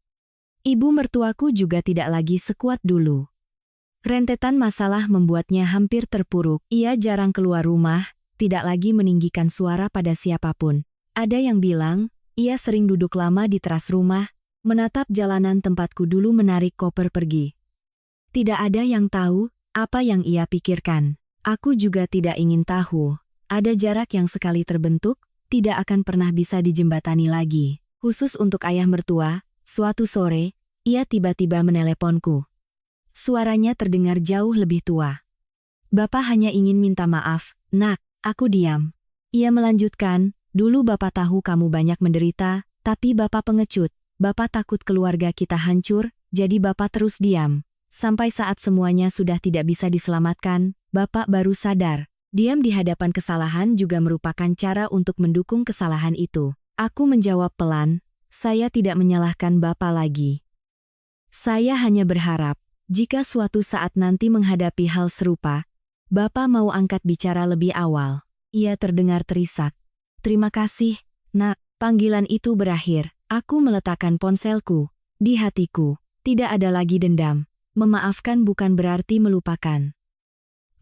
Speaker 1: Ibu mertuaku juga tidak lagi sekuat dulu. Rentetan masalah membuatnya hampir terpuruk. Ia jarang keluar rumah, tidak lagi meninggikan suara pada siapapun. Ada yang bilang, ia sering duduk lama di teras rumah, menatap jalanan tempatku dulu menarik koper pergi. Tidak ada yang tahu apa yang ia pikirkan. Aku juga tidak ingin tahu. Ada jarak yang sekali terbentuk, tidak akan pernah bisa dijembatani lagi. Khusus untuk ayah mertua, suatu sore, ia tiba-tiba meneleponku. Suaranya terdengar jauh lebih tua. "Bapak hanya ingin minta maaf, Nak." Aku diam. Ia melanjutkan, "Dulu Bapak tahu kamu banyak menderita, tapi Bapak pengecut. Bapak takut keluarga kita hancur, jadi Bapak terus diam. Sampai saat semuanya sudah tidak bisa diselamatkan, Bapak baru sadar. Diam di hadapan kesalahan juga merupakan cara untuk mendukung kesalahan itu." Aku menjawab pelan, "Saya tidak menyalahkan Bapak lagi. Saya hanya berharap, jika suatu saat nanti menghadapi hal serupa, Bapak mau angkat bicara lebih awal." Ia terdengar terisak. "Terima kasih, Nak." Panggilan itu berakhir. Aku meletakkan ponselku. Di hatiku, tidak ada lagi dendam. Memaafkan bukan berarti melupakan.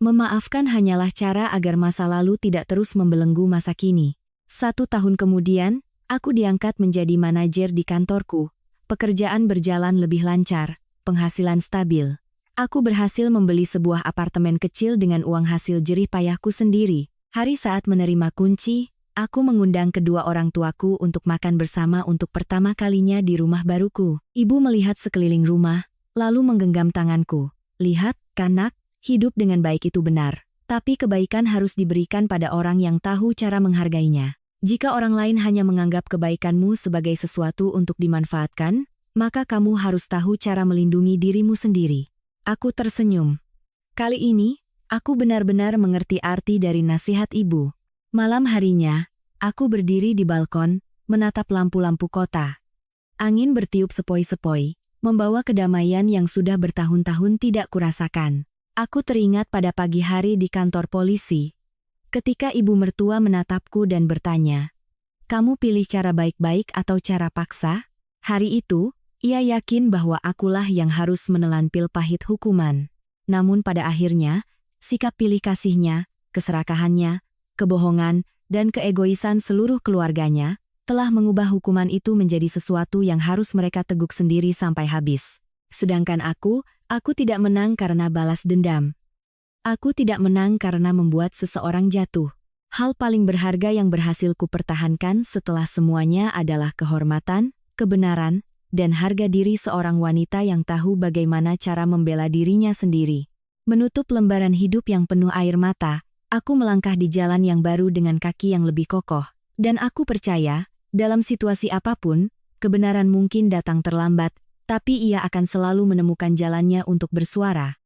Speaker 1: Memaafkan hanyalah cara agar masa lalu tidak terus membelenggu masa kini. 1 tahun kemudian, aku diangkat menjadi manajer di kantorku. Pekerjaan berjalan lebih lancar, penghasilan stabil. Aku berhasil membeli sebuah apartemen kecil dengan uang hasil jerih payahku sendiri. Hari saat menerima kunci, aku mengundang kedua orang tuaku untuk makan bersama untuk pertama kalinya di rumah baruku. Ibu melihat sekeliling rumah, lalu menggenggam tanganku. "Lihat, Nak, hidup dengan baik itu benar. Tapi kebaikan harus diberikan pada orang yang tahu cara menghargainya. Jika orang lain hanya menganggap kebaikanmu sebagai sesuatu untuk dimanfaatkan, maka kamu harus tahu cara melindungi dirimu sendiri." Aku tersenyum. Kali ini, aku benar-benar mengerti arti dari nasihat ibu. Malam harinya, aku berdiri di balkon, menatap lampu-lampu kota. Angin bertiup sepoi-sepoi, membawa kedamaian yang sudah bertahun-tahun tidak kurasakan. Aku teringat pada pagi hari di kantor polisi. Ketika ibu mertua menatapku dan bertanya, "Kamu pilih cara baik-baik atau cara paksa?" Hari itu, ia yakin bahwa akulah yang harus menelan pil pahit hukuman. Namun pada akhirnya, sikap pilih kasihnya, keserakahannya, kebohongan, dan keegoisan seluruh keluarganya, telah mengubah hukuman itu menjadi sesuatu yang harus mereka teguk sendiri sampai habis. Sedangkan aku tidak menang karena balas dendam. Aku tidak menang karena membuat seseorang jatuh. Hal paling berharga yang berhasil kupertahankan setelah semuanya adalah kehormatan, kebenaran, dan harga diri seorang wanita yang tahu bagaimana cara membela dirinya sendiri. Menutup lembaran hidup yang penuh air mata, aku melangkah di jalan yang baru dengan kaki yang lebih kokoh. Dan aku percaya, dalam situasi apapun, kebenaran mungkin datang terlambat, tapi ia akan selalu menemukan jalannya untuk bersuara.